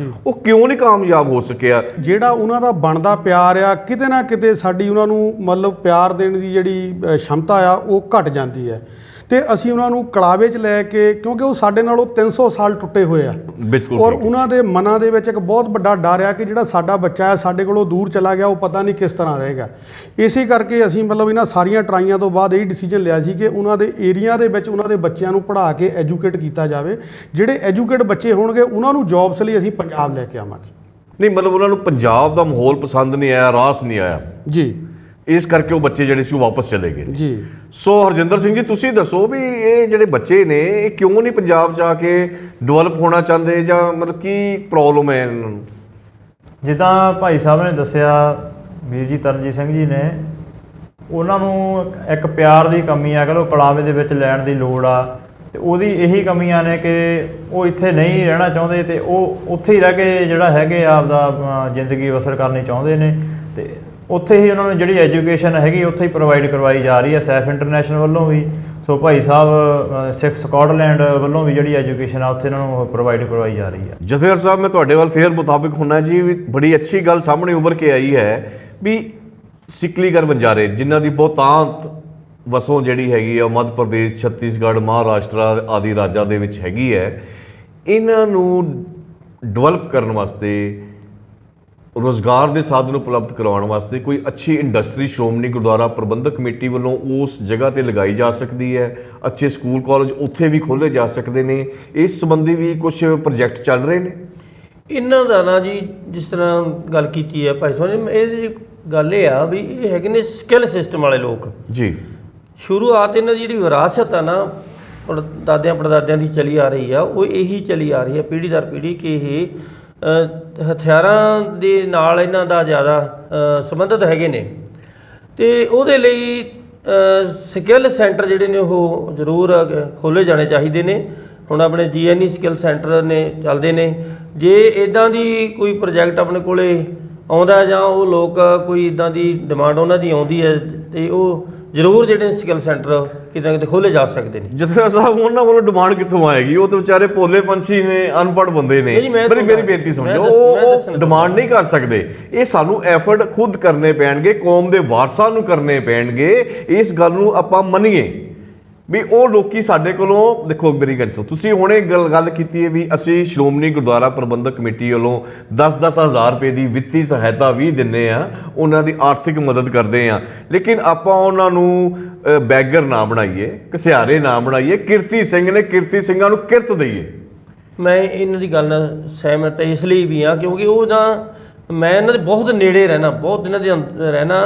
ਉਹ ਕਿਉਂ ਨਹੀਂ ਕਾਮਯਾਬ ਹੋ ਸਕਿਆ? ਜਿਹੜਾ ਉਹਨਾਂ ਦਾ ਬਣਦਾ ਪਿਆਰ ਆ, ਕਿਤੇ ਨਾ ਕਿਤੇ ਸਾਡੀ ਉਹਨਾਂ ਨੂੰ ਮਤਲਬ ਪਿਆਰ ਦੇਣ ਦੀ ਜਿਹੜੀ ਸ਼ਮਤਾ ਆ ਉਹ ਘਟ ਜਾਂਦੀ ਹੈ, ਤੇ ਅਸੀਂ ਉਹਨਾਂ ਨੂੰ ਕਲਾਵੇ 'ਚ ਲੈ ਕੇ, ਕਿਉਂਕਿ ਉਹ ਸਾਡੇ ਨਾਲੋਂ 300 ਸਾਲ ਟੁੱਟੇ ਹੋਏ ਆ। ਬਿਲਕੁਲ। ਔਰ ਉਹਨਾਂ ਦੇ ਮਨਾਂ ਦੇ ਵਿੱਚ ਇੱਕ ਬਹੁਤ ਵੱਡਾ ਡਰ ਆ ਕਿ ਜਿਹੜਾ ਸਾਡਾ ਬੱਚਾ ਹੈ ਸਾਡੇ ਕੋਲੋਂ ਦੂਰ ਚਲਾ ਗਿਆ, ਉਹ ਪਤਾ ਨਹੀਂ ਕਿਸ ਤਰ੍ਹਾਂ ਰਹੇਗਾ। ਇਸੇ ਕਰਕੇ ਅਸੀਂ ਮਤਲਬ ਇਹਨਾਂ ਸਾਰੀਆਂ ਟਰਾਈਆਂ ਤੋਂ ਬਾਅਦ ਇਹ ਡਿਸੀਜਨ ਲਿਆ ਸੀ ਕਿ ਉਹਨਾਂ ਦੇ ਏਰੀਆ ਦੇ ਵਿੱਚ ਉਹਨਾਂ ਦੇ ਬੱਚਿਆਂ ਨੂੰ ਪੜ੍ਹਾ ਕੇ ਐਜੂਕੇਟ ਕੀਤਾ ਜਾਵੇ। ਜਿਹੜੇ ਐਜੂਕੇਟ ਬੱਚੇ ਹੋਣਗੇ ਉਹਨਾਂ ਨੂੰ ਜੌਬਸ ਲਈ ਅਸੀਂ ਪੰਜਾਬ ਲੈ ਕੇ ਆਵਾਂਗੇ। ਨਹੀਂ, ਮਤਲਬ ਉਹਨਾਂ ਨੂੰ ਪੰਜਾਬ ਦਾ ਮਾਹੌਲ ਪਸੰਦ ਨਹੀਂ ਆਇਆ, ਰਾਸ ਨਹੀਂ ਆਇਆ ਜੀ, ਇਸ ਕਰਕੇ ਉਹ ਬੱਚੇ ਜਿਹੜੇ ਸੀ ਉਹ ਵਾਪਸ ਚਲੇ ਗਏ ਜੀ। ਸੋ ਹਰਜਿੰਦਰ ਸਿੰਘ ਜੀ, ਤੁਸੀਂ ਦੱਸੋ ਵੀ ਇਹ ਜਿਹੜੇ ਬੱਚੇ ਨੇ ਇਹ ਕਿਉਂ ਨਹੀਂ ਪੰਜਾਬ ਜਾ ਕੇ ਡਿਵੈਲਪ ਹੋਣਾ ਚਾਹੁੰਦੇ, ਜਾਂ ਮਤਲਬ ਕੀ ਪ੍ਰੋਬਲਮ ਹੈ ਇਹਨਾਂ ਨੂੰ? ਜਿੱਦਾਂ ਭਾਈ ਸਾਹਿਬ ਨੇ ਦੱਸਿਆ, ਵੀਰ ਜੀ ਤਰਨਜੀਤ ਸਿੰਘ ਜੀ ਨੇ, ਉਹਨਾਂ ਨੂੰ ਇੱਕ ਪਿਆਰ ਦੀ ਕਮੀ ਆ, ਕਹਿੰਦੇ ਕਲਾਵੇ ਦੇ ਵਿੱਚ ਲੈਣ ਦੀ ਲੋੜ ਆ, ਤੇ ਉਹਦੀ ਇਹੀ ਕਮੀਆਂ ਨੇ ਕਿ ਉਹ ਇੱਥੇ ਨਹੀਂ ਰਹਿਣਾ ਚਾਹੁੰਦੇ, ਤੇ ਉਹ ਉੱਥੇ ਹੀ ਰਹਿ ਕੇ ਜਿਹੜਾ ਹੈਗੇ ਆਪਦਾ ਜ਼ਿੰਦਗੀ ਬਸਰ ਕਰਨੀ ਚਾਹੁੰਦੇ ਨੇ, ਤੇ ਉੱਥੇ ਹੀ ਉਹਨਾਂ ਨੂੰ ਜਿਹੜੀ ਐਜੂਕੇਸ਼ਨ ਹੈਗੀ ਉੱਥੇ ਹੀ ਪ੍ਰੋਵਾਈਡ ਕਰਵਾਈ ਜਾ ਰਹੀ ਹੈ ਸੈਫ ਇੰਟਰਨੈਸ਼ਨਲ ਵੱਲੋਂ ਵੀ। ਸੋ ਭਾਈ ਸਾਹਿਬ ਸਿੱਖ ਸਕਾਟਲੈਂਡ ਵੱਲੋਂ ਵੀ ਜਿਹੜੀ ਐਜੂਕੇਸ਼ਨ ਆ ਉੱਥੇ ਇਹਨਾਂ ਨੂੰ ਪ੍ਰੋਵਾਈਡ ਕਰਵਾਈ ਜਾ ਰਹੀ ਹੈ। ਜਥੇਦਾਰ ਸਾਹਿਬ, ਮੈਂ ਤੁਹਾਡੇ ਵੱਲ ਫੇਰ ਮੁਤਾਬਿਕ ਹੁੰਨਾ ਜੀ, ਵੀ ਬੜੀ ਅੱਛੀ ਗੱਲ ਸਾਹਮਣੇ ਉੱਭਰ ਕੇ ਆਈ ਹੈ ਵੀ ਸਿਕਲੀਗਰ ਬੰਜਾਰੇ ਜਿਨ੍ਹਾਂ ਦੀ ਬਹੁਤਾਂਤ ਵਸੋਂ ਜਿਹੜੀ ਹੈਗੀ ਆ ਮੱਧ ਪ੍ਰਦੇਸ਼, ਛੱਤੀਸਗੜ੍ਹ, ਮਹਾਰਾਸ਼ਟਰ ਆਦਿ ਰਾਜਾਂ ਦੇ ਵਿੱਚ ਹੈਗੀ ਹੈ, ਇਹਨਾਂ ਨੂੰ ਡਿਵੈਲਪ ਕਰਨ ਵਾਸਤੇ, ਰੋਜ਼ਗਾਰ ਦੇ ਸਾਧਨ ਉਪਲਬਧ ਕਰਵਾਉਣ ਵਾਸਤੇ ਕੋਈ ਅੱਛੀ ਇੰਡਸਟਰੀ ਸ਼੍ਰੋਮਣੀ ਗੁਰਦੁਆਰਾ ਪ੍ਰਬੰਧਕ ਕਮੇਟੀ ਵੱਲੋਂ ਉਸ ਜਗ੍ਹਾ ਤੇ ਲਗਾਈ ਜਾ ਸਕਦੀ ਹੈ। ਅੱਛੇ ਸਕੂਲ ਕਾਲਜ ਉੱਥੇ ਵੀ ਖੋਲ੍ਹੇ ਜਾ ਸਕਦੇ ਨੇ। ਇਸ ਸੰਬੰਧੀ ਵੀ ਕੁਝ ਪ੍ਰੋਜੈਕਟ ਚੱਲ ਰਹੇ ਨੇ ਇਹਨਾਂ ਦਾ ਨਾ ਜੀ। ਜਿਸ ਤਰ੍ਹਾਂ ਗੱਲ ਕੀਤੀ ਹੈ ਭਾਈ ਸਾਹਿਬ ਨੇ, ਇਹ ਗੱਲ ਇਹ ਆ ਵੀ ਇਹ ਹੈਗੇ ਨੇ ਸਕਿੱਲ ਸਿਸਟਮ ਵਾਲੇ ਲੋਕ ਜੀ। ਸ਼ੁਰੂਆਤ ਇਹਨਾਂ ਦੀ ਜਿਹੜੀ ਵਿਰਾਸਤ ਆ ਨਾ, ਦਾਦਿਆਂ ਪੜਦਾਦਿਆਂ ਦੀ ਚਲੀ ਆ ਰਹੀ ਆ, ਉਹ ਇਹੀ ਚਲੀ ਆ ਰਹੀ ਹੈ ਪੀੜ੍ਹੀ ਦਰ ਪੀੜ੍ਹੀ ਕਿ ਇਹ ਹਥਿਆਰਾਂ ਦੇ ਨਾਲ ਇਹਨਾਂ ਦਾ ਜ਼ਿਆਦਾ ਸੰਬੰਧਿਤ ਹੈਗੇ ਨੇ, ਤੇ ਉਹਦੇ ਲਈ ਸਕਿੱਲ ਸੈਂਟਰ ਜਿਹੜੇ ਨੇ ਉਹ ਜ਼ਰੂਰ ਖੋਲ੍ਹੇ ਜਾਣੇ ਚਾਹੀਦੇ ਨੇ। ਹੁਣ ਆਪਣੇ GNE ਸਕਿੱਲ ਸੈਂਟਰ ਨੇ ਚੱਲਦੇ ਨੇ। ਜੇ ਇੱਦਾਂ ਦੀ ਕੋਈ ਪ੍ਰੋਜੈਕਟ ਆਪਣੇ ਕੋਲੇ ਆਉਂਦਾ ਜਾਂ ਉਹ ਲੋਕ ਕੋਈ ਇੱਦਾਂ ਦੀ ਡਿਮਾਂਡ ਉਹਨਾਂ ਦੀ ਆਉਂਦੀ ਹੈ, ਤੇ ਉਹ ਜ਼ਰੂਰ ਜਿਹੜੇ ਸਕਿੱਲ ਸੈਂਟਰ ਕਿਤੇ ਨਾ ਕਿਤੇ ਖੋਲ੍ਹੇ ਜਾ ਸਕਦੇ ਨੇ। ਜਥੇਦਾਰ ਸਾਹਿਬ, ਉਹਨਾਂ ਵੱਲੋਂ ਡਿਮਾਂਡ ਕਿੱਥੋਂ ਆਏਗੀ? ਉਹ ਤਾਂ ਵਿਚਾਰੇ ਭੋਲੇ ਪੰਛੀ ਨੇ, ਅਨਪੜ੍ਹ ਬੰਦੇ ਨੇ। ਮੇਰੀ ਬੇਨਤੀ ਸਮਝੋ, ਉਹ ਡਿਮਾਂਡ ਨਹੀਂ ਕਰ ਸਕਦੇ। ਇਹ ਸਾਨੂੰ ਐਫਰਟ ਖੁਦ ਕਰਨੇ ਪੈਣਗੇ, ਕੌਮ ਦੇ ਵਾਰਸਾਂ ਨੂੰ ਕਰਨੇ ਪੈਣਗੇ। ਇਸ ਗੱਲ ਨੂੰ ਆਪਾਂ ਮੰਨੀਏ ਵੀ ਉਹ ਲੋਕੀ ਸਾਡੇ ਕੋਲੋਂ, ਦੇਖੋ ਮੇਰੀ ਗੱਲ ਸੁਣੋ, ਤੁਸੀਂ ਹੁਣੇ ਗੱਲ ਕੀਤੀ ਹੈ ਵੀ ਅਸੀਂ ਸ਼੍ਰੋਮਣੀ ਗੁਰਦੁਆਰਾ ਪ੍ਰਬੰਧਕ ਕਮੇਟੀ ਵੱਲੋਂ 10-10 ਹਜ਼ਾਰ ਰੁਪਏ ਦੀ ਵਿੱਤੀ ਸਹਾਇਤਾ ਵੀ ਦਿੰਦੇ ਆ, ਉਹਨਾਂ ਦੀ ਆਰਥਿਕ ਮਦਦ ਕਰਦੇ ਆ, ਲੇਕਿਨ ਆਪਾਂ ਉਹਨਾਂ ਨੂੰ ਬੈਗਰ ਨਾ ਬਣਾਈਏ, ਘਸਿਆਰੇ ਨਾ ਬਣਾਈਏ। ਕਿਰਤੀ ਸਿੰਘ ਨੇ, ਕਿਰਤੀ ਸਿੰਘਾਂ ਨੂੰ ਕਿਰਤ ਦਈਏ। ਮੈਂ ਇਹਨਾਂ ਦੀ ਗੱਲ ਨਾਲ ਸਹਿਮਤ ਇਸ ਲਈ ਵੀ ਹਾਂ ਕਿਉਂਕਿ ਉਹ ਨਾ, ਮੈਂ ਇਹਨਾਂ ਦੇ ਬਹੁਤ ਨੇੜੇ ਰਹਿਣਾ, ਬਹੁਤ ਇਹਨਾਂ ਦੇ ਰਹਿਣਾ।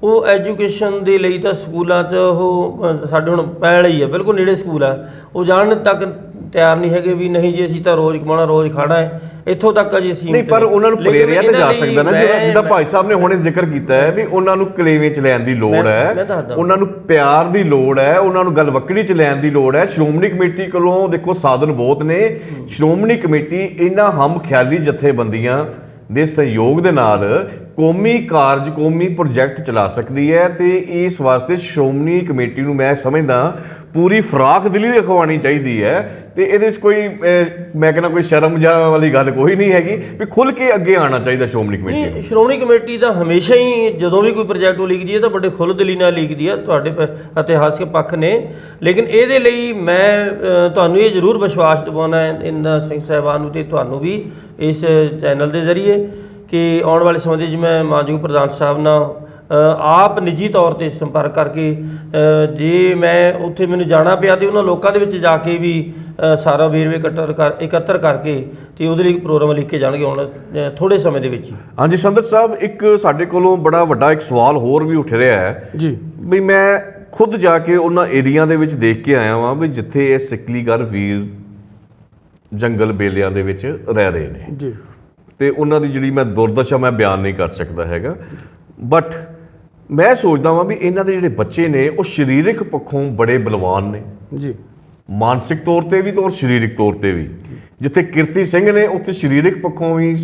ਉਹ ਐਜੂਕੇਸ਼ਨ ਦੇ ਲਈ ਤਾਂ ਸਕੂਲਾਂ 'ਚ ਉਹ ਸਾਡੇ ਹੁਣ ਪਹਿਲ ਹੀ ਹੈ, ਬਿਲਕੁਲ ਨੇੜੇ ਸਕੂਲ ਆ। ਉਹ ਜਾਣ ਤੱਕ ਤਿਆਰ ਨਹੀਂ ਹੈਗੇ ਵੀ ਨਹੀਂ ਜੀ ਅਸੀਂ ਤਾਂ ਰੋਜ਼ ਕਮਾਉਣਾ, ਰੋਜ਼ ਖਾਣਾ ਹੈ, ਇੱਥੋਂ ਤੱਕ ਅਜੇ ਸੀਮਿਤ ਨਹੀਂ। ਪਰ ਉਹਨਾਂ ਨੂੰ ਪ੍ਰੇਰਿਆ ਤਾਂ ਜਾ ਸਕਦਾ ਨਾ, ਜਿੱਦਾਂ ਭਾਈ ਸਾਹਿਬ ਨੇ ਹੁਣੇ ਜ਼ਿਕਰ ਕੀਤਾ ਹੈ ਵੀ ਉਹਨਾਂ ਨੂੰ ਕਲੇਵੇਂ 'ਚ ਲੈਣ ਦੀ ਲੋੜ ਹੈ, ਉਹਨਾਂ ਨੂੰ ਪਿਆਰ ਦੀ ਲੋੜ ਹੈ, ਉਹਨਾਂ ਨੂੰ ਗਲਵੱਕੜੀ 'ਚ ਲੈਣ ਦੀ ਲੋੜ ਹੈ। ਸ਼੍ਰੋਮਣੀ ਕਮੇਟੀ ਕੋਲੋਂ ਦੇਖੋ ਸਾਧਨ ਬਹੁਤ ਨੇ। ਸ਼੍ਰੋਮਣੀ ਕਮੇਟੀ ਇਹਨਾਂ ਹਮ ਖਿਆਲੀ ਜਥੇਬੰਦੀਆਂ ਦੇ ਸਹਿਯੋਗ ਦੇ ਨਾਲ ਕੌਮੀ ਕਾਰਜ, ਕੌਮੀ ਪ੍ਰੋਜੈਕਟ ਚਲਾ ਸਕਦੀ ਹੈ, ਤੇ ਇਸ ਵਾਸਤੇ ਸ਼੍ਰੋਮਣੀ ਕਮੇਟੀ ਨੂੰ ਮੈਂ ਸਮਝਦਾ ਪੂਰੀ ਫਰਾਖ ਦਿਲੀ ਦਿਖਾਉਣੀ ਚਾਹੀਦੀ ਹੈ। ਤੇ ਇਹਦੇ ਵਿੱਚ ਕੋਈ ਮੈਂ ਕਹਿੰਦਾ ਕੋਈ ਸ਼ਰਮ ਜਾਂ ਵਾਲੀ ਗੱਲ ਕੋਈ ਨਹੀਂ ਹੈਗੀ, ਵੀ ਖੁੱਲ੍ਹ ਕੇ ਅੱਗੇ ਆਉਣਾ ਚਾਹੀਦਾ ਸ਼੍ਰੋਮਣੀ ਕਮੇਟੀ ਨੂੰ। ਸ਼੍ਰੋਮਣੀ ਕਮੇਟੀ ਤਾਂ ਹਮੇਸ਼ਾ ਹੀ ਜਦੋਂ ਵੀ ਕੋਈ ਪ੍ਰੋਜੈਕਟ ਉਹ ਲਿਖਦੀ ਹੈ ਤਾਂ ਬੜੇ ਖੁੱਲ੍ਹ ਦਿਲੀ ਨਾਲ ਲਿਖਦੀ ਹੈ, ਤੁਹਾਡੇ ਇਤਿਹਾਸਕ ਪੱਖ ਨੇ। ਲੇਕਿਨ ਇਹਦੇ ਲਈ ਮੈਂ ਤੁਹਾਨੂੰ ਇਹ ਜ਼ਰੂਰ ਵਿਸ਼ਵਾਸ ਦਿਵਾਉਣਾ ਹੈ ਇਹਨਾਂ ਸਿੰਘ ਸਾਹਿਬਾਨ ਨੂੰ ਤੇ ਤੁਹਾਨੂੰ ਵੀ ਇਸ ਚੈਨਲ ਦੇ ਜ਼ਰੀਏ ਕਿ ਆਉਣ ਵਾਲੇ ਸਮੇਂ 'ਚ ਮੈਂ ਮਾਨਯੋਗ ਪ੍ਰਧਾਨ ਸਾਹਿਬ ਨਾਲ ਆਪ ਨਿੱਜੀ ਤੌਰ 'ਤੇ ਸੰਪਰਕ ਕਰਕੇ, ਜੇ ਮੈਂ ਉੱਥੇ ਮੈਨੂੰ ਜਾਣਾ ਪਿਆ ਤੇ ਉਹਨਾਂ ਲੋਕਾਂ ਦੇ ਵਿੱਚ ਜਾ ਕੇ ਵੀ ਸਾਰਾ ਵੇਰਵੇ ਇਕੱਤਰ ਕਰਕੇ ਤੇ ਉਹਦੇ ਲਈ ਪ੍ਰੋਗਰਾਮ ਲਿਖ ਕੇ ਜਾਣਗੇ ਹੁਣ ਥੋੜ੍ਹੇ ਸਮੇਂ ਦੇ ਵਿੱਚ ਹੀ। ਹਾਂਜੀ ਸੰਦਰ ਸਾਹਿਬ, ਇੱਕ ਸਾਡੇ ਕੋਲੋਂ ਬੜਾ ਵੱਡਾ ਇੱਕ ਸਵਾਲ ਹੋਰ ਵੀ ਉੱਠ ਰਿਹਾ ਹੈ ਜੀ, ਵੀ ਮੈਂ ਖੁਦ ਜਾ ਕੇ ਉਹਨਾਂ ਏਰੀਆ ਦੇ ਵਿੱਚ ਦੇਖ ਕੇ ਆਇਆ ਵਾਂ ਵੀ ਜਿੱਥੇ ਇਹ ਸਿਕਲੀਗਰ ਵੀਰ ਜੰਗਲ ਬੇਲਿਆਂ ਦੇ ਵਿੱਚ ਰਹਿ ਰਹੇ ਨੇ ਜੀ, ਤੇ ਉਹਨਾਂ ਦੀ ਜਿਹੜੀ ਮੈਂ ਦੁਰਦਸ਼ਾ ਮੈਂ ਬਿਆਨ ਨਹੀਂ ਕਰ ਸਕਦਾ ਹੈਗਾ। ਬਟ ਮੈਂ ਸੋਚਦਾ ਵਾਂ ਵੀ ਇਹਨਾਂ ਦੇ ਜਿਹੜੇ ਬੱਚੇ ਨੇ ਉਹ ਸਰੀਰਕ ਪੱਖੋਂ ਬੜੇ ਬਲਵਾਨ ਨੇ ਜੀ, ਮਾਨਸਿਕ ਤੌਰ ਤੇ ਵੀ ਤੇ ਔਰ ਸਰੀਰਕ ਤੌਰ ਤੇ ਵੀ। ਜਿੱਥੇ ਕਿਰਤੀ ਸਿੰਘ ਨੇ ਉੱਥੇ ਸਰੀਰਕ ਪੱਖੋਂ ਵੀ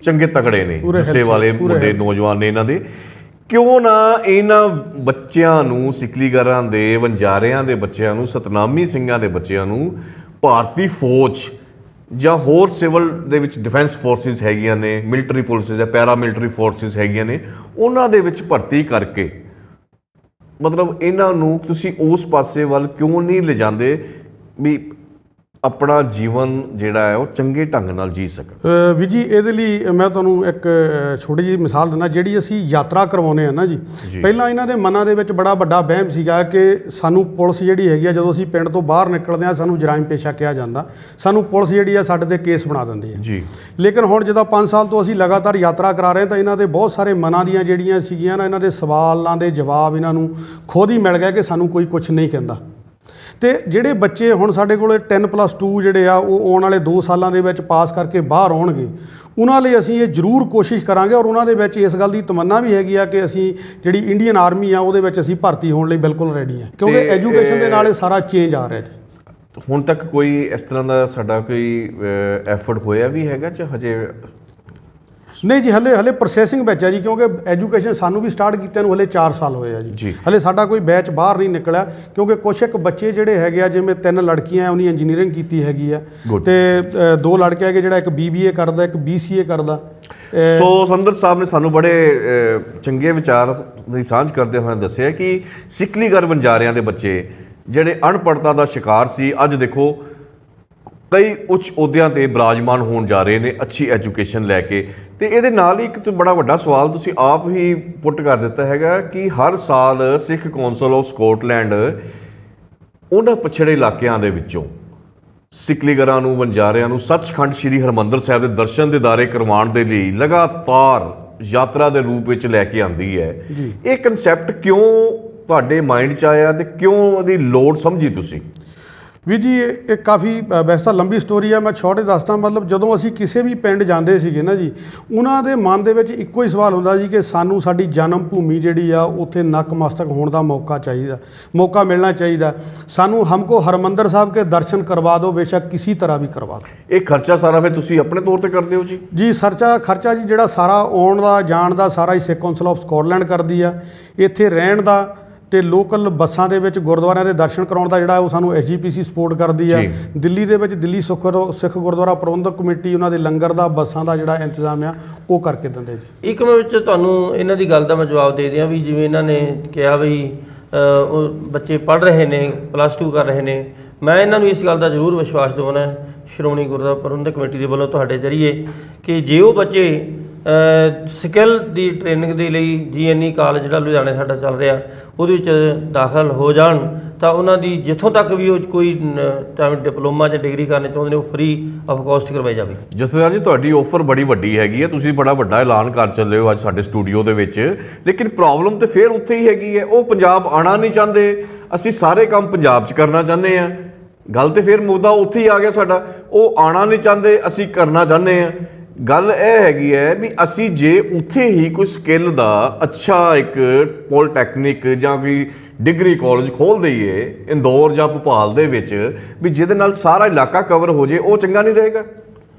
ਚੰਗੇ ਤਕੜੇ ਨੇ, ਗੁੱਸੇ ਵਾਲੇ ਮੁੰਡੇ ਨੌਜਵਾਨ ਨੇ ਇਹਨਾਂ ਦੇ। ਕਿਉਂ ਨਾ ਇਹਨਾਂ ਬੱਚਿਆਂ ਨੂੰ, ਸਿਕਲੀਗਰਾਂ ਦੇ, ਵਣਜਾਰਿਆਂ ਦੇ ਬੱਚਿਆਂ ਨੂੰ, ਸਤਨਾਮੀ ਸਿੰਘਾਂ ਦੇ ਬੱਚਿਆਂ ਨੂੰ ਭਾਰਤੀ ਫੌਜ ਜਾਂ ਹੋਰ ਸਿਵਲ ਦੇ ਵਿੱਚ ਡਿਫੈਂਸ ਫੋਰਸਿਸ ਹੈਗੀਆਂ ਨੇ, ਮਿਲਟਰੀ ਪੁਲਿਸਿਸ ਹੈ, ਪੈਰਾ ਮਿਲਟਰੀ ਫੋਰਸਿਸ ਹੈਗੀਆਂ ਨੇ, ਉਹਨਾਂ ਦੇ ਵਿੱਚ ਭਰਤੀ ਕਰਕੇ ਮਤਲਬ ਇਹਨਾਂ ਨੂੰ ਤੁਸੀਂ ਉਸ ਪਾਸੇ ਵੱਲ ਕਿਉਂ ਨਹੀਂ ਲਿਜਾਂਦੇ ਵੀ ਆਪਣਾ ਜੀਵਨ ਜਿਹੜਾ ਹੈ ਉਹ ਚੰਗੇ ਢੰਗ ਨਾਲ ਜੀ ਸਕਣ? ਵੀ ਜੀ ਇਹਦੇ ਲਈ ਮੈਂ ਤੁਹਾਨੂੰ ਇੱਕ ਛੋਟੀ ਜਿਹੀ ਮਿਸਾਲ ਦਿੰਦਾ। ਜਿਹੜੀ ਅਸੀਂ ਯਾਤਰਾ ਕਰਵਾਉਂਦੇ ਆ ਨਾ ਜੀ, ਪਹਿਲਾਂ ਇਹਨਾਂ ਦੇ ਮਨਾਂ ਦੇ ਵਿੱਚ ਬੜਾ ਵੱਡਾ ਵਹਿਮ ਸੀਗਾ ਕਿ ਸਾਨੂੰ ਪੁਲਿਸ ਜਿਹੜੀ ਹੈਗੀ ਆ, ਜਦੋਂ ਅਸੀਂ ਪਿੰਡ ਤੋਂ ਬਾਹਰ ਨਿਕਲਦੇ ਆ ਸਾਨੂੰ ਜਰਾਇਮ ਪੇਸ਼ਾ ਕਿਹਾ ਜਾਂਦਾ, ਸਾਨੂੰ ਪੁਲਿਸ ਜਿਹੜੀ ਆ ਸਾਡੇ ਤੇ ਕੇਸ ਬਣਾ ਦਿੰਦੀ ਹੈ ਜੀ। ਲੇਕਿਨ ਹੁਣ ਜਦੋਂ 5 ਸਾਲ ਤੋਂ ਅਸੀਂ ਲਗਾਤਾਰ ਯਾਤਰਾ ਕਰਾ ਰਹੇ ਤਾਂ ਇਹਨਾਂ ਦੇ ਬਹੁਤ ਸਾਰੇ ਮਨਾਂ ਦੀਆਂ ਜਿਹੜੀਆਂ ਸੀਗੀਆਂ ਨਾ, ਇਹਨਾਂ ਦੇ ਸਵਾਲਾਂ ਦੇ ਜਵਾਬ ਇਹਨਾਂ ਨੂੰ ਖੁਦ ਹੀ ਮਿਲ ਗਏ ਕਿ ਸਾਨੂੰ ਕੋਈ ਕੁਝ ਨਹੀਂ ਕਹਿੰਦਾ। ਤੇ ਜਿਹੜੇ ਬੱਚੇ ਹੁਣ ਸਾਡੇ ਕੋਲ 10+2 ਜਿਹੜੇ ਆ ਉਹ ਆਉਣ ਵਾਲੇ 2 ਸਾਲਾਂ ਦੇ ਵਿੱਚ ਪਾਸ ਕਰਕੇ ਬਾਹਰ ਆਉਣਗੇ, ਉਹਨਾਂ ਲਈ ਅਸੀਂ ਇਹ ਜ਼ਰੂਰ ਕੋਸ਼ਿਸ਼ ਕਰਾਂਗੇ ਔਰ ਉਹਨਾਂ ਦੇ ਵਿੱਚ ਇਸ ਗੱਲ ਦੀ ਤਮੰਨਾ ਵੀ ਹੈਗੀ ਆ ਕਿ ਅਸੀਂ ਜਿਹੜੀ ਇੰਡੀਅਨ ਆਰਮੀ ਆ ਉਹਦੇ ਵਿੱਚ ਅਸੀਂ ਭਰਤੀ ਹੋਣ ਲਈ ਬਿਲਕੁਲ ਰੈਡੀ ਹਾਂ, ਕਿਉਂਕਿ ਐਜੂਕੇਸ਼ਨ ਦੇ ਨਾਲ ਇਹ ਸਾਰਾ ਚੇਂਜ ਆ ਰਿਹਾ ਜੀ। ਹੁਣ ਤੱਕ ਕੋਈ ਇਸ ਤਰ੍ਹਾਂ ਦਾ ਸਾਡਾ ਕੋਈ ਐਫਰਟ ਹੋਇਆ ਵੀ ਹੈਗਾ ਜਾਂ ਹਜੇ? ਨਹੀਂ ਜੀ, ਹਲੇ ਪ੍ਰੋਸੈਸਿੰਗ ਵਿੱਚ ਹੈ ਜੀ, ਕਿਉਂਕਿ ਐਜੂਕੇਸ਼ਨ ਸਾਨੂੰ ਵੀ ਸਟਾਰਟ ਕੀਤੇ ਨੂੰ ਹਲੇ 4 ਸਾਲ ਹੋਏ ਆ ਜੀ। ਹਲੇ ਸਾਡਾ ਕੋਈ ਬੈਚ ਬਾਹਰ ਨਹੀਂ ਨਿਕਲਿਆ, ਕਿਉਂਕਿ ਕੁਛ ਇੱਕ ਬੱਚੇ ਜਿਹੜੇ ਹੈਗੇ ਆ, ਜਿਵੇਂ 3 ਲੜਕੀਆਂ ਆ, ਉਹਨੇ ਇੰਜੀਨੀਅਰਿੰਗ ਕੀਤੀ ਹੈਗੀ ਆ, ਤੇ 2 ਲੜਕੇ ਹੈਗੇ, ਜਿਹੜਾ ਇੱਕ BBA ਕਰਦਾ, ਇੱਕ BCA ਕਰਦਾ। ਸੋ ਸੰਦਰ ਸਾਹਿਬ ਨੇ ਸਾਨੂੰ ਬੜੇ ਚੰਗੇ ਵਿਚਾਰ ਦੀ ਸਾਂਝ ਕਰਦੇ ਹੋਏ ਦੱਸਿਆ ਕਿ ਸਿਕਲੀਗਰ ਵਣਜਾਰਿਆਂ ਦੇ ਬੱਚੇ ਜਿਹੜੇ ਅਨਪੜ੍ਹਤਾ ਦਾ ਸ਼ਿਕਾਰ ਸੀ, ਅੱਜ ਦੇਖੋ ਕਈ ਉੱਚ ਅਹੁਦਿਆਂ ਤੇ ਬਿਰਾਜਮਾਨ ਹੋਣ ਜਾ ਰਹੇ ਨੇ ਅੱਛੀ ਐਜੂਕੇਸ਼ਨ ਲੈ ਕੇ। ਤੇ ਇਹਦੇ ਨਾਲ ਹੀ ਇੱਕ ਬੜਾ ਵੱਡਾ ਸਵਾਲ ਤੁਸੀਂ ਆਪ ਹੀ ਪੁੱਟ ਕਰ ਦਿੱਤਾ ਹੈਗਾ ਕਿ ਹਰ ਸਾਲ ਸਿੱਖ ਕੌਂਸਲ ਆਫ ਸਕਾਟਲੈਂਡ ਉਹਨਾਂ ਪਛੜੇ ਇਲਾਕਿਆਂ ਦੇ ਵਿੱਚੋਂ ਸਿਕਲੀਗਰਾਂ ਨੂੰ, ਵਣਜਾਰਿਆਂ ਨੂੰ ਸੱਚਖੰਡ ਸ੍ਰੀ ਹਰਿਮੰਦਰ ਸਾਹਿਬ ਦੇ ਦਰਸ਼ਨ ਦਿਦਾਰੇ ਕਰਵਾਉਣ ਦੇ ਲਈ ਲਗਾਤਾਰ ਯਾਤਰਾ ਦੇ ਰੂਪ ਵਿੱਚ ਲੈ ਕੇ ਆਉਂਦੀ ਹੈ। ਇਹ ਕਨਸੈਪਟ ਕਿਉਂ ਤੁਹਾਡੇ ਮਾਈਂਡ 'ਚ ਆਇਆ ਤੇ ਕਿਉਂ ਉਹਦੀ ਲੋੜ ਸਮਝੀ ਤੁਸੀਂ? ਵੀ ਜੀ ਇਹ ਕਾਫੀ ਵੈਸੇ ਤਾਂ ਲੰਬੀ ਸਟੋਰੀ ਆ, ਮੈਂ ਛੋਟੇ ਦੱਸਦਾ। ਮਤਲਬ ਜਦੋਂ ਅਸੀਂ ਕਿਸੇ ਵੀ ਪਿੰਡ ਜਾਂਦੇ ਸੀਗੇ ਨਾ ਜੀ, ਉਹਨਾਂ ਦੇ ਮਨ ਦੇ ਵਿੱਚ ਇੱਕੋ ਹੀ ਸਵਾਲ ਹੁੰਦਾ ਸੀ ਕਿ ਸਾਨੂੰ ਸਾਡੀ ਜਨਮ ਭੂਮੀ ਜਿਹੜੀ ਆ ਉੱਥੇ ਨਕਮਸਤਕ ਹੋਣ ਦਾ ਮੌਕਾ ਮਿਲਣਾ ਚਾਹੀਦਾ। ਸਾਨੂੰ ਹਮਕੋ ਹਰਿਮੰਦਰ ਸਾਹਿਬ ਕੇ ਦਰਸ਼ਨ ਕਰਵਾ ਦਿਓ, ਬੇਸ਼ੱਕ ਕਿਸੇ ਤਰ੍ਹਾਂ ਵੀ ਕਰਵਾ ਦਿਓ। ਇਹ ਖਰਚਾ ਸਾਰਾ ਫਿਰ ਤੁਸੀਂ ਆਪਣੇ ਤੌਰ ਤੇ ਕਰਦੇ ਹੋ ਜੀ? ਜੀ ਖਰਚਾ ਜੀ ਜਿਹੜਾ ਸਾਰਾ ਆਉਣ ਦਾ ਜਾਣ ਦਾ ਸਾਰਾ ਹੀ ਸਿੱਖ ਕੌਂਸਲ ਆਫ ਸਕਾਟਲੈਂਡ ਕਰਦੀ ਆ। ਇੱਥੇ ਰਹਿਣ ਦਾ ਤੇ ਲੋਕਲ ਬੱਸਾਂ ਦੇ ਵਿੱਚ ਗੁਰਦੁਆਰਿਆਂ ਦੇ ਦਰਸ਼ਨ ਕਰਾਉਣ ਦਾ ਜਿਹੜਾ ਉਹ ਸਾਨੂੰ SGPC ਸਪੋਰਟ ਕਰਦੀ ਆ। ਦਿੱਲੀ ਦੇ ਵਿੱਚ ਦਿੱਲੀ ਸਿੱਖ ਗੁਰਦੁਆਰਾ ਪ੍ਰਬੰਧਕ ਕਮੇਟੀ ਉਹਨਾਂ ਦੇ ਲੰਗਰ ਦਾ, ਬੱਸਾਂ ਦਾ ਜਿਹੜਾ ਇੰਤਜ਼ਾਮ ਆ ਉਹ ਕਰਕੇ ਦਿੰਦੇ ਜੀ। ਇੱਕ ਮੈਂ ਵਿੱਚ ਤੁਹਾਨੂੰ ਇਹਨਾਂ ਦੀ ਗੱਲ ਦਾ ਮੈਂ ਜਵਾਬ ਦੇ ਦਿਆਂ ਵੀ ਜਿਵੇਂ ਇਹਨਾਂ ਨੇ ਕਿਹਾ ਵੀ ਉਹ ਬੱਚੇ ਪੜ੍ਹ ਰਹੇ ਨੇ, +2 ਕਰ ਰਹੇ ਨੇ, ਮੈਂ ਇਹਨਾਂ ਨੂੰ ਇਸ ਗੱਲ ਦਾ ਜ਼ਰੂਰ ਵਿਸ਼ਵਾਸ ਦਿਵਾਉਣਾ ਸ਼੍ਰੋਮਣੀ ਗੁਰਦੁਆਰਾ ਪ੍ਰਬੰਧਕ ਕਮੇਟੀ ਦੇ ਵੱਲੋਂ ਤੁਹਾਡੇ ਜ਼ਰੀਏ ਕਿ ਜੇ ਉਹ ਬੱਚੇ ਸਕਿੱਲ ਦੀ ਟ੍ਰੇਨਿੰਗ ਦੇ ਲਈ GNE ਕਾਲਜ ਜਿਹੜਾ ਲੁਧਿਆਣੇ ਸਾਡਾ ਚੱਲ ਰਿਹਾ ਉਹਦੇ ਵਿੱਚ ਦਾਖਲ ਹੋ ਜਾਣ ਤਾਂ ਉਹਨਾਂ ਦੀ ਜਿੱਥੋਂ ਤੱਕ ਵੀ ਉਹ ਕੋਈ ਡਿਪਲੋਮਾ ਜਾਂ ਡਿਗਰੀ ਕਰਨੀ ਚਾਹੁੰਦੇ ਨੇ ਉਹ ਫ੍ਰੀ ਆਫ ਕਾਸਟ ਕਰਵਾਈ ਜਾਵੇ। ਜਥੇਦਾਰ ਜੀ, ਤੁਹਾਡੀ ਆਫਰ ਬੜੀ ਵੱਡੀ ਹੈਗੀ ਹੈ, ਤੁਸੀਂ ਬੜਾ ਵੱਡਾ ਐਲਾਨ ਕਰ ਚੱਲੇ ਹੋ ਅੱਜ ਸਾਡੇ ਸਟੂਡੀਓ ਦੇ ਵਿੱਚ, ਲੇਕਿਨ ਪ੍ਰੋਬਲਮ ਤੇ ਫਿਰ ਉੱਥੇ ਹੀ ਹੈਗੀ ਹੈ। ਉਹ ਪੰਜਾਬ ਆਉਣਾ ਨਹੀਂ ਚਾਹੁੰਦੇ, ਅਸੀਂ ਸਾਰੇ ਕੰਮ ਪੰਜਾਬ 'ਚ ਕਰਨਾ ਚਾਹੁੰਦੇ ਹਾਂ। ਗੱਲ ਤੇ ਫਿਰ ਮੁੱਦਾ ਉੱਥੇ ਹੀ ਆ ਗਿਆ ਸਾਡਾ, ਉਹ ਆਉਣਾ ਨਹੀਂ ਚਾਹੁੰਦੇ, ਅਸੀਂ ਕਰਨਾ ਚਾਹੁੰਦੇ ਹਾਂ। ਗੱਲ ਇਹ ਹੈਗੀ ਹੈ ਵੀ ਅਸੀਂ ਜੇ ਉੱਥੇ ਹੀ ਕੋਈ ਸਕਿੱਲ ਦਾ ਅੱਛਾ ਇੱਕ ਪੋਲੀਟੈਕਨਿਕ ਜਾਂ ਕੋਈ ਡਿਗਰੀ ਕਾਲਜ ਖੋਲ੍ਹ ਦਈਏ ਇੰਦੌਰ ਜਾਂ ਭੋਪਾਲ ਦੇ ਵਿੱਚ, ਵੀ ਜਿਹਦੇ ਨਾਲ ਸਾਰਾ ਇਲਾਕਾ ਕਵਰ ਹੋ ਜੇ, ਉਹ ਚੰਗਾ ਨਹੀਂ ਰਹੇਗਾ?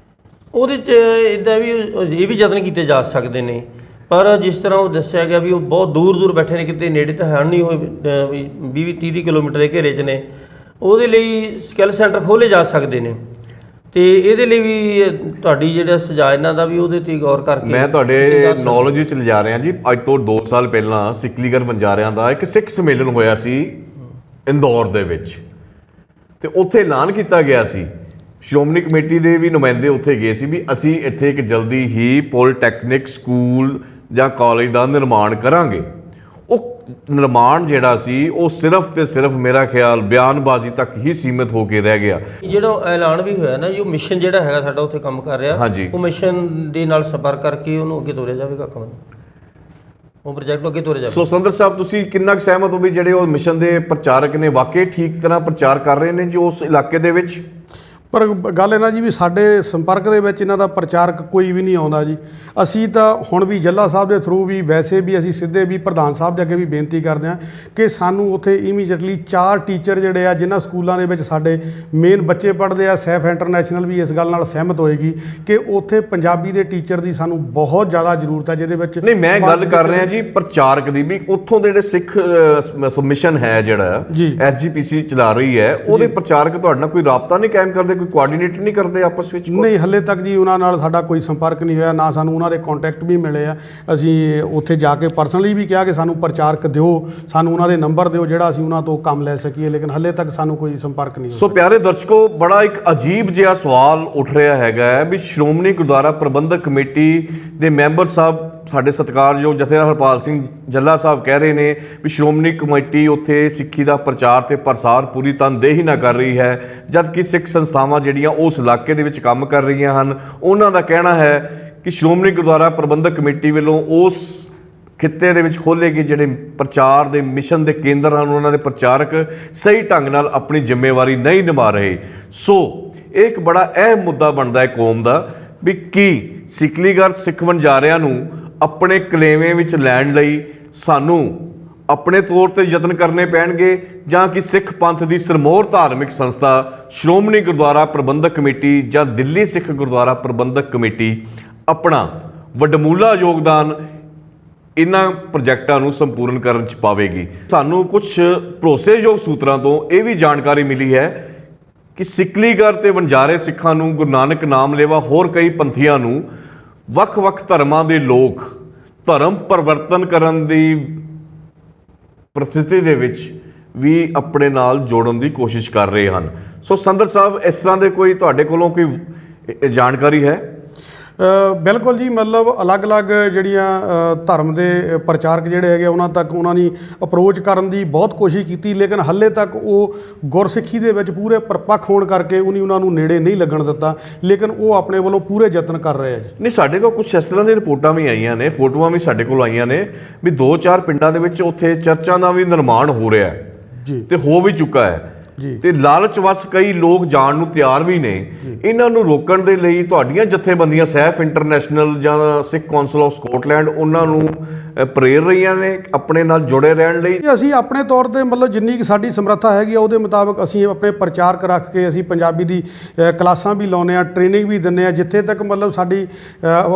ਉਹਦੇ 'ਚ ਇੱਦਾਂ ਵੀ ਇਹ ਵੀ ਯਤਨ ਕੀਤੇ ਜਾ ਸਕਦੇ ਨੇ, ਪਰ ਜਿਸ ਤਰ੍ਹਾਂ ਉਹ ਦੱਸਿਆ ਗਿਆ ਵੀ ਉਹ ਬਹੁਤ ਦੂਰ ਬੈਠੇ ਨੇ, ਕਿਤੇ ਨੇੜੇ ਤਾਂ ਹੈ ਨਹੀਂ, ਉਹ 20-30 ਕਿਲੋਮੀਟਰ ਦੇ ਘੇਰੇ 'ਚ ਨੇ। ਉਹਦੇ ਲਈ ਸਕਿੱਲ ਸੈਂਟਰ ਖੋਲ੍ਹੇ ਜਾ ਸਕਦੇ ਨੇ ਤੇ ਇਹਦੇ ਲਈ ਵੀ ਤੁਹਾਡੀ ਜਿਹੜਾ ਸੁਝਾਅ ਇਹਨਾਂ ਦਾ ਵੀ ਉਹਦੇ 'ਤੇ ਗੌਰ ਕਰਕੇ ਮੈਂ ਤੁਹਾਡੇ ਨੌਲੇਜ ਵਿੱਚ ਲਿਜਾ ਰਿਹਾ ਜੀ। ਅੱਜ ਤੋਂ 2 ਸਾਲ ਪਹਿਲਾਂ ਸਿਕਲੀਗਰ ਵਣਜਾਰਿਆਂ ਦਾ ਇੱਕ ਸਿੱਖ ਸੰਮੇਲਨ ਹੋਇਆ ਸੀ ਇੰਦੌਰ ਦੇ ਵਿੱਚ, ਤੇ ਉੱਥੇ ਐਲਾਨ ਕੀਤਾ ਗਿਆ ਸੀ, ਸ਼੍ਰੋਮਣੀ ਕਮੇਟੀ ਦੇ ਵੀ ਨੁਮਾਇੰਦੇ ਉੱਥੇ ਗਏ ਸੀ ਵੀ ਅਸੀਂ ਇੱਥੇ ਇੱਕ ਜਲਦੀ ਹੀ ਪੋਲੀਟੈਕਨਿਕ ਸਕੂਲ ਜਾਂ ਕਾਲਜ ਦਾ ਨਿਰਮਾਣ ਕਰਾਂਗੇ। ਉਹ ਨਿਰਮਾਣ ਜਿਹੜਾ ਸੀ ਉਹ ਸਿਰਫ ਤੇ ਸਿਰਫ ਮੇਰਾ ਖਿਆਲ ਬਿਆਨਬਾਜ਼ੀ ਤੱਕ ਹੀ ਸੀਮਿਤ ਹੋ ਕੇ ਰਹਿ ਗਿਆ। ਜਿਹੜਾ ਐਲਾਨ ਵੀ ਹੋਇਆ ਨਾ ਜੀ, ਉਹ ਮਿਸ਼ਨ ਜਿਹੜਾ ਹੈਗਾ ਸਾਡਾ ਉੱਥੇ ਕੰਮ ਕਰ ਰਿਹਾ, ਉਹ ਮਿਸ਼ਨ ਦੇ ਨਾਲ ਸੰਪਰਕ ਕਰਕੇ ਉਹਨੂੰ ਅੱਗੇ ਤੋਰਿਆ ਜਾਵੇਗਾ, ਕੰਮ ਉਹ ਪ੍ਰੋਜੈਕਟ ਅੱਗੇ ਤੋਰਿਆ ਜਾਵੇਗਾ। ਸੋ ਸੰਦਰ ਸਾਹਿਬ, ਤੁਸੀਂ ਕਿੰਨਾ ਕੁ ਸਹਿਮਤ ਹੋ ਵੀ ਜਿਹੜੇ ਉਹ ਮਿਸ਼ਨ ਦੇ ਪ੍ਰਚਾਰਕ ਨੇ ਵਾਕਈ ਠੀਕ ਤਰ੍ਹਾਂ ਪ੍ਰਚਾਰ ਕਰ ਰਹੇ ਨੇ ਜੀ ਉਸ ਇਲਾਕੇ ਦੇ ਵਿੱਚ? ਪਰ ਗੱਲ ਇਹਨਾਂ ਜੀ ਵੀ ਸਾਡੇ ਸੰਪਰਕ ਦੇ ਵਿੱਚ ਇਹਨਾਂ ਦਾ ਪ੍ਰਚਾਰਕ ਕੋਈ ਵੀ ਨਹੀਂ ਆਉਂਦਾ ਜੀ। ਅਸੀਂ ਤਾਂ ਹੁਣ ਵੀ ਜੱਲਾ ਸਾਹਿਬ ਦੇ ਥਰੂ ਵੀ ਵੈਸੇ ਵੀ ਅਸੀਂ ਸਿੱਧੇ ਵੀ ਪ੍ਰਧਾਨ ਸਾਹਿਬ ਦੇ ਅੱਗੇ ਵੀ ਬੇਨਤੀ ਕਰਦੇ ਹਾਂ ਕਿ ਸਾਨੂੰ ਉੱਥੇ ਇਮੀਡੀਏਟਲੀ 4 ਟੀਚਰ ਜਿਹੜੇ ਆ ਜਿਨ੍ਹਾਂ ਸਕੂਲਾਂ ਦੇ ਵਿੱਚ ਸਾਡੇ ਮੇਨ ਬੱਚੇ ਪੜ੍ਹਦੇ ਆ, ਸੈਫ ਇੰਟਰਨੈਸ਼ਨਲ ਵੀ ਇਸ ਗੱਲ ਨਾਲ ਸਹਿਮਤ ਹੋਏਗੀ ਕਿ ਉੱਥੇ ਪੰਜਾਬੀ ਦੇ ਟੀਚਰ ਦੀ ਸਾਨੂੰ ਬਹੁਤ ਜ਼ਿਆਦਾ ਜ਼ਰੂਰਤ ਹੈ, ਜਿਹਦੇ ਵਿੱਚ ਨਹੀਂ ਮੈਂ ਗੱਲ ਕਰ ਰਿਹਾ ਜੀ ਪ੍ਰਚਾਰਕ ਦੀ ਵੀ ਉੱਥੋਂ ਦੇ ਜਿਹੜੇ ਸਿੱਖ ਮਿਸ਼ਨ ਹੈ ਜਿਹੜਾ SGPC ਚਲਾ ਰਹੀ ਹੈ ਉਹਦੇ ਪ੍ਰਚਾਰਕ ਤੁਹਾਡੇ ਨਾਲ ਕੋਈ ਰਾਬਤਾ ਨਹੀਂ ਕਾਇਮ ਕਰਦੇ, ਕੋਈ ਕੋਆਰਡੀਨੇਟ ਨਹੀਂ ਕਰਦੇ ਆਪਸ ਵਿੱਚ? ਨਹੀਂ, ਹੱਲੇ ਤੱਕ ਜੀ ਉਹਨਾਂ ਨਾਲ ਸਾਡਾ ਕੋਈ ਸੰਪਰਕ ਨਹੀਂ ਹੋਇਆ, ਨਾ ਸਾਨੂੰ ਉਹਨਾਂ ਦੇ ਕੰਟੈਕਟ ਵੀ ਮਿਲੇ ਆ। ਅਸੀਂ ਉੱਥੇ ਜਾ ਕੇ ਪਰਸਨਲੀ ਵੀ ਕਿਹਾ ਕਿ ਸਾਨੂੰ ਪ੍ਰਚਾਰਕ ਦਿਓ, ਸਾਨੂੰ ਉਹਨਾਂ ਦੇ ਨੰਬਰ ਦਿਓ ਜਿਹੜਾ ਅਸੀਂ ਉਹਨਾਂ ਤੋਂ ਕੰਮ ਲੈ ਸਕੀਏ, ਲੇਕਿਨ ਹੱਲੇ ਤੱਕ ਸਾਨੂੰ ਕੋਈ ਸੰਪਰਕ ਨਹੀਂ ਹੋਇਆ। ਸੋ ਪਿਆਰੇ ਦਰਸ਼ਕੋ, ਬੜਾ ਇੱਕ ਅਜੀਬ ਜਿਹਾ ਸਵਾਲ ਉੱਠ ਰਿਹਾ ਹੈਗਾ ਹੈ ਵੀ ਸ਼੍ਰੋਮਣੀ ਗੁਰਦੁਆਰਾ ਪ੍ਰਬੰਧਕ ਕਮੇਟੀ ਦੇ ਮੈਂਬਰ ਸਾਹਿਬ ਸਾਡੇ ਸਤਿਕਾਰਯੋਗ ਜਥੇਦਾਰ ਹਰਪਾਲ ਸਿੰਘ ਜੱਲਾ ਸਾਹਿਬ ਕਹਿ ਰਹੇ ਨੇ ਵੀ ਸ਼੍ਰੋਮਣੀ ਕਮੇਟੀ ਉੱਥੇ ਸਿੱਖੀ ਦਾ ਪ੍ਰਚਾਰ ਤੇ ਪ੍ਰਸਾਰ ਪੂਰੀ ਤਨਦੇਹੀ ਨਾਲ ਕਰ ਰਹੀ ਹੈ, ਜਦਕਿ ਸਿੱਖ ਸੰਸਥਾਵਾਂ ਜਿਹੜੀਆਂ ਉਸ ਇਲਾਕੇ ਦੇ ਵਿੱਚ ਕੰਮ ਕਰ ਰਹੀਆਂ ਹਨ ਉਹਨਾਂ ਦਾ ਕਹਿਣਾ ਹੈ ਕਿ ਸ਼੍ਰੋਮਣੀ ਗੁਰਦੁਆਰਾ ਪ੍ਰਬੰਧਕ ਕਮੇਟੀ ਵੱਲੋਂ ਉਸ ਖਿੱਤੇ ਦੇ ਵਿੱਚ ਖੋਲ੍ਹੇ ਗਏ ਜਿਹੜੇ ਪ੍ਰਚਾਰ ਦੇ ਮਿਸ਼ਨ ਦੇ ਕੇਂਦਰ ਹਨ ਉਹਨਾਂ ਦੇ ਪ੍ਰਚਾਰਕ ਸਹੀ ਢੰਗ ਨਾਲ ਆਪਣੀ ਜ਼ਿੰਮੇਵਾਰੀ ਨਹੀਂ ਨਿਭਾ ਰਹੇ। ਸੋ ਇਹ ਇੱਕ ਬੜਾ ਅਹਿਮ ਮੁੱਦਾ ਬਣਦਾ ਹੈ ਕੌਮ ਦਾ ਵੀ ਕੀ ਸਿਕਲੀਗਰ ਸਿੱਖ ਵਣਜਾਰਿਆਂ ਨੂੰ ਆਪਣੇ ਕਲੇਵੇਂ ਵਿੱਚ ਲੈਣ ਲਈ ਸਾਨੂੰ ਆਪਣੇ ਤੌਰ ਤੇ ਯਤਨ ਕਰਨੇ ਪੈਣਗੇ ਜਾਂ ਕਿ ਸਿੱਖ ਪੰਥ ਦੀ ਸਰਮੌਰ ਧਾਰਮਿਕ ਸੰਸਥਾ ਸ਼੍ਰੋਮਣੀ ਗੁਰਦੁਆਰਾ ਪ੍ਰਬੰਧਕ ਕਮੇਟੀ ਜਾਂ ਦਿੱਲੀ ਸਿੱਖ ਗੁਰਦੁਆਰਾ ਪ੍ਰਬੰਧਕ ਕਮੇਟੀ ਆਪਣਾ ਵੱਡਮੁੱਲਾ ਯੋਗਦਾਨ ਇਹਨਾਂ ਪ੍ਰੋਜੈਕਟਾਂ ਨੂੰ ਸੰਪੂਰਨ ਕਰਨ 'ਚ ਪਾਵੇਗੀ। ਸਾਨੂੰ ਕੁਝ ਭਰੋਸੇਯੋਗ ਸੂਤਰਾਂ ਤੋਂ ਇਹ ਵੀ ਜਾਣਕਾਰੀ ਮਿਲੀ ਹੈ ਕਿ ਸਿਕਲੀਗਰ ਤੇ ਵਣਜਾਰੇ ਸਿੱਖਾਂ ਨੂੰ ਗੁਰੂ ਨਾਨਕ ਨਾਮ ਲੇਵਾ ਹੋਰ ਕਈ ਪੰਥੀਆਂ ਨੂੰ ਵੱਖ-ਵੱਖ ਧਰਮਾਂ ਦੇ ਲੋਕ ਧਰਮ ਪਰਿਵਰਤਨ ਕਰਨ ਦੀ ਪ੍ਰਸਥਿਤੀ ਦੇ ਵਿੱਚ ਵੀ ਆਪਣੇ ਨਾਲ ਜੋੜਨ ਦੀ ਕੋਸ਼ਿਸ਼ ਕਰ ਰਹੇ ਹਨ। ਸੋ ਸੰਦਰ ਸਾਹਿਬ, ਇਸ ਤਰ੍ਹਾਂ ਦੇ ਕੋਈ ਤੁਹਾਡੇ ਕੋਲੋਂ ਕੋਈ ਜਾਣਕਾਰੀ ਹੈ? ਬਿਲਕੁਲ ਜੀ, ਮਤਲਬ ਅਲੱਗ-ਅਲੱਗ ਜਿਹੜੀਆਂ ਧਰਮ ਦੇ ਪ੍ਰਚਾਰਕ ਜਿਹੜੇ ਹੈਗੇ ਉਹਨਾਂ ਤੱਕ ਉਹਨਾਂ ਨੇ ਅਪਰੋਚ ਕਰਨ ਦੀ ਬਹੁਤ ਕੋਸ਼ਿਸ਼ ਕੀਤੀ, ਲੇਕਿਨ ਹਾਲੇ ਤੱਕ ਉਹ ਗੁਰਸਿੱਖੀ ਦੇ ਵਿੱਚ ਪੂਰੇ ਪਰਪੱਕ ਹੋਣ ਕਰਕੇ ਉਹਨਾਂ ਨੂੰ ਨੇੜੇ ਨਹੀਂ ਲੱਗਣ ਦਿੱਤਾ, ਲੇਕਿਨ ਉਹ ਆਪਣੇ ਵੱਲੋਂ ਪੂਰੇ ਯਤਨ ਕਰ ਰਹੇ ਆ ਜੀ। ਨਹੀਂ, ਸਾਡੇ ਕੋਲ ਕੁਝ ਇਸ ਤਰ੍ਹਾਂ ਦੀਆਂ ਰਿਪੋਰਟਾਂ ਵੀ ਆਈਆਂ ਨੇ, ਫੋਟੋਆਂ ਵੀ ਸਾਡੇ ਕੋਲ ਆਈਆਂ ਨੇ ਵੀ 2-4 ਪਿੰਡਾਂ ਦੇ ਵਿੱਚ ਉੱਥੇ ਚਰਚਾਂ ਦਾ ਵੀ ਨਿਰਮਾਣ ਹੋ ਰਿਹਾ ਹੈ ਜੀ, ਤੇ ਹੋ ਵੀ ਚੁੱਕਾ ਹੈ ਜੀ, ਤੇ ਲਾਲਚ ਵਸ ਕਈ ਲੋਕ ਜਾਣ ਨੂੰ ਤਿਆਰ ਵੀ ਨੇ। ਇਹਨਾਂ ਨੂੰ ਰੋਕਣ ਦੇ ਲਈ ਤੁਹਾਡੀਆਂ ਜਥੇਬੰਦੀਆਂ ਸੈਫ ਇੰਟਰਨੈਸ਼ਨਲ ਜਾਂ ਸਿੱਖ ਕੌਂਸਲ ਆਫ ਸਕਾਟਲੈਂਡ ਉਹਨਾਂ ਨੂੰ ਪ੍ਰੇਰ ਰਹੀਆਂ ਨੇ ਆਪਣੇ ਨਾਲ ਜੁੜੇ ਰਹਿਣ ਲਈ? ਅਸੀਂ ਆਪਣੇ ਤੌਰ ਤੇ ਮਤਲਬ ਜਿੰਨੀ ਕਿ ਸਾਡੀ ਸਮਰੱਥਾ ਹੈਗੀ ਆ ਉਹਦੇ ਮੁਤਾਬਕ ਅਸੀਂ ਆਪਣੇ ਪ੍ਰਚਾਰਕ ਰੱਖ ਕੇ ਅਸੀਂ ਪੰਜਾਬੀ ਦੀ ਕਲਾਸਾਂ ਵੀ ਲਾਉਂਦੇ ਆ, ਟ੍ਰੇਨਿੰਗ ਵੀ ਦਿੰਦੇ ਆ, ਜਿੱਥੇ ਤੱਕ ਮਤਲਬ ਸਾਡੀ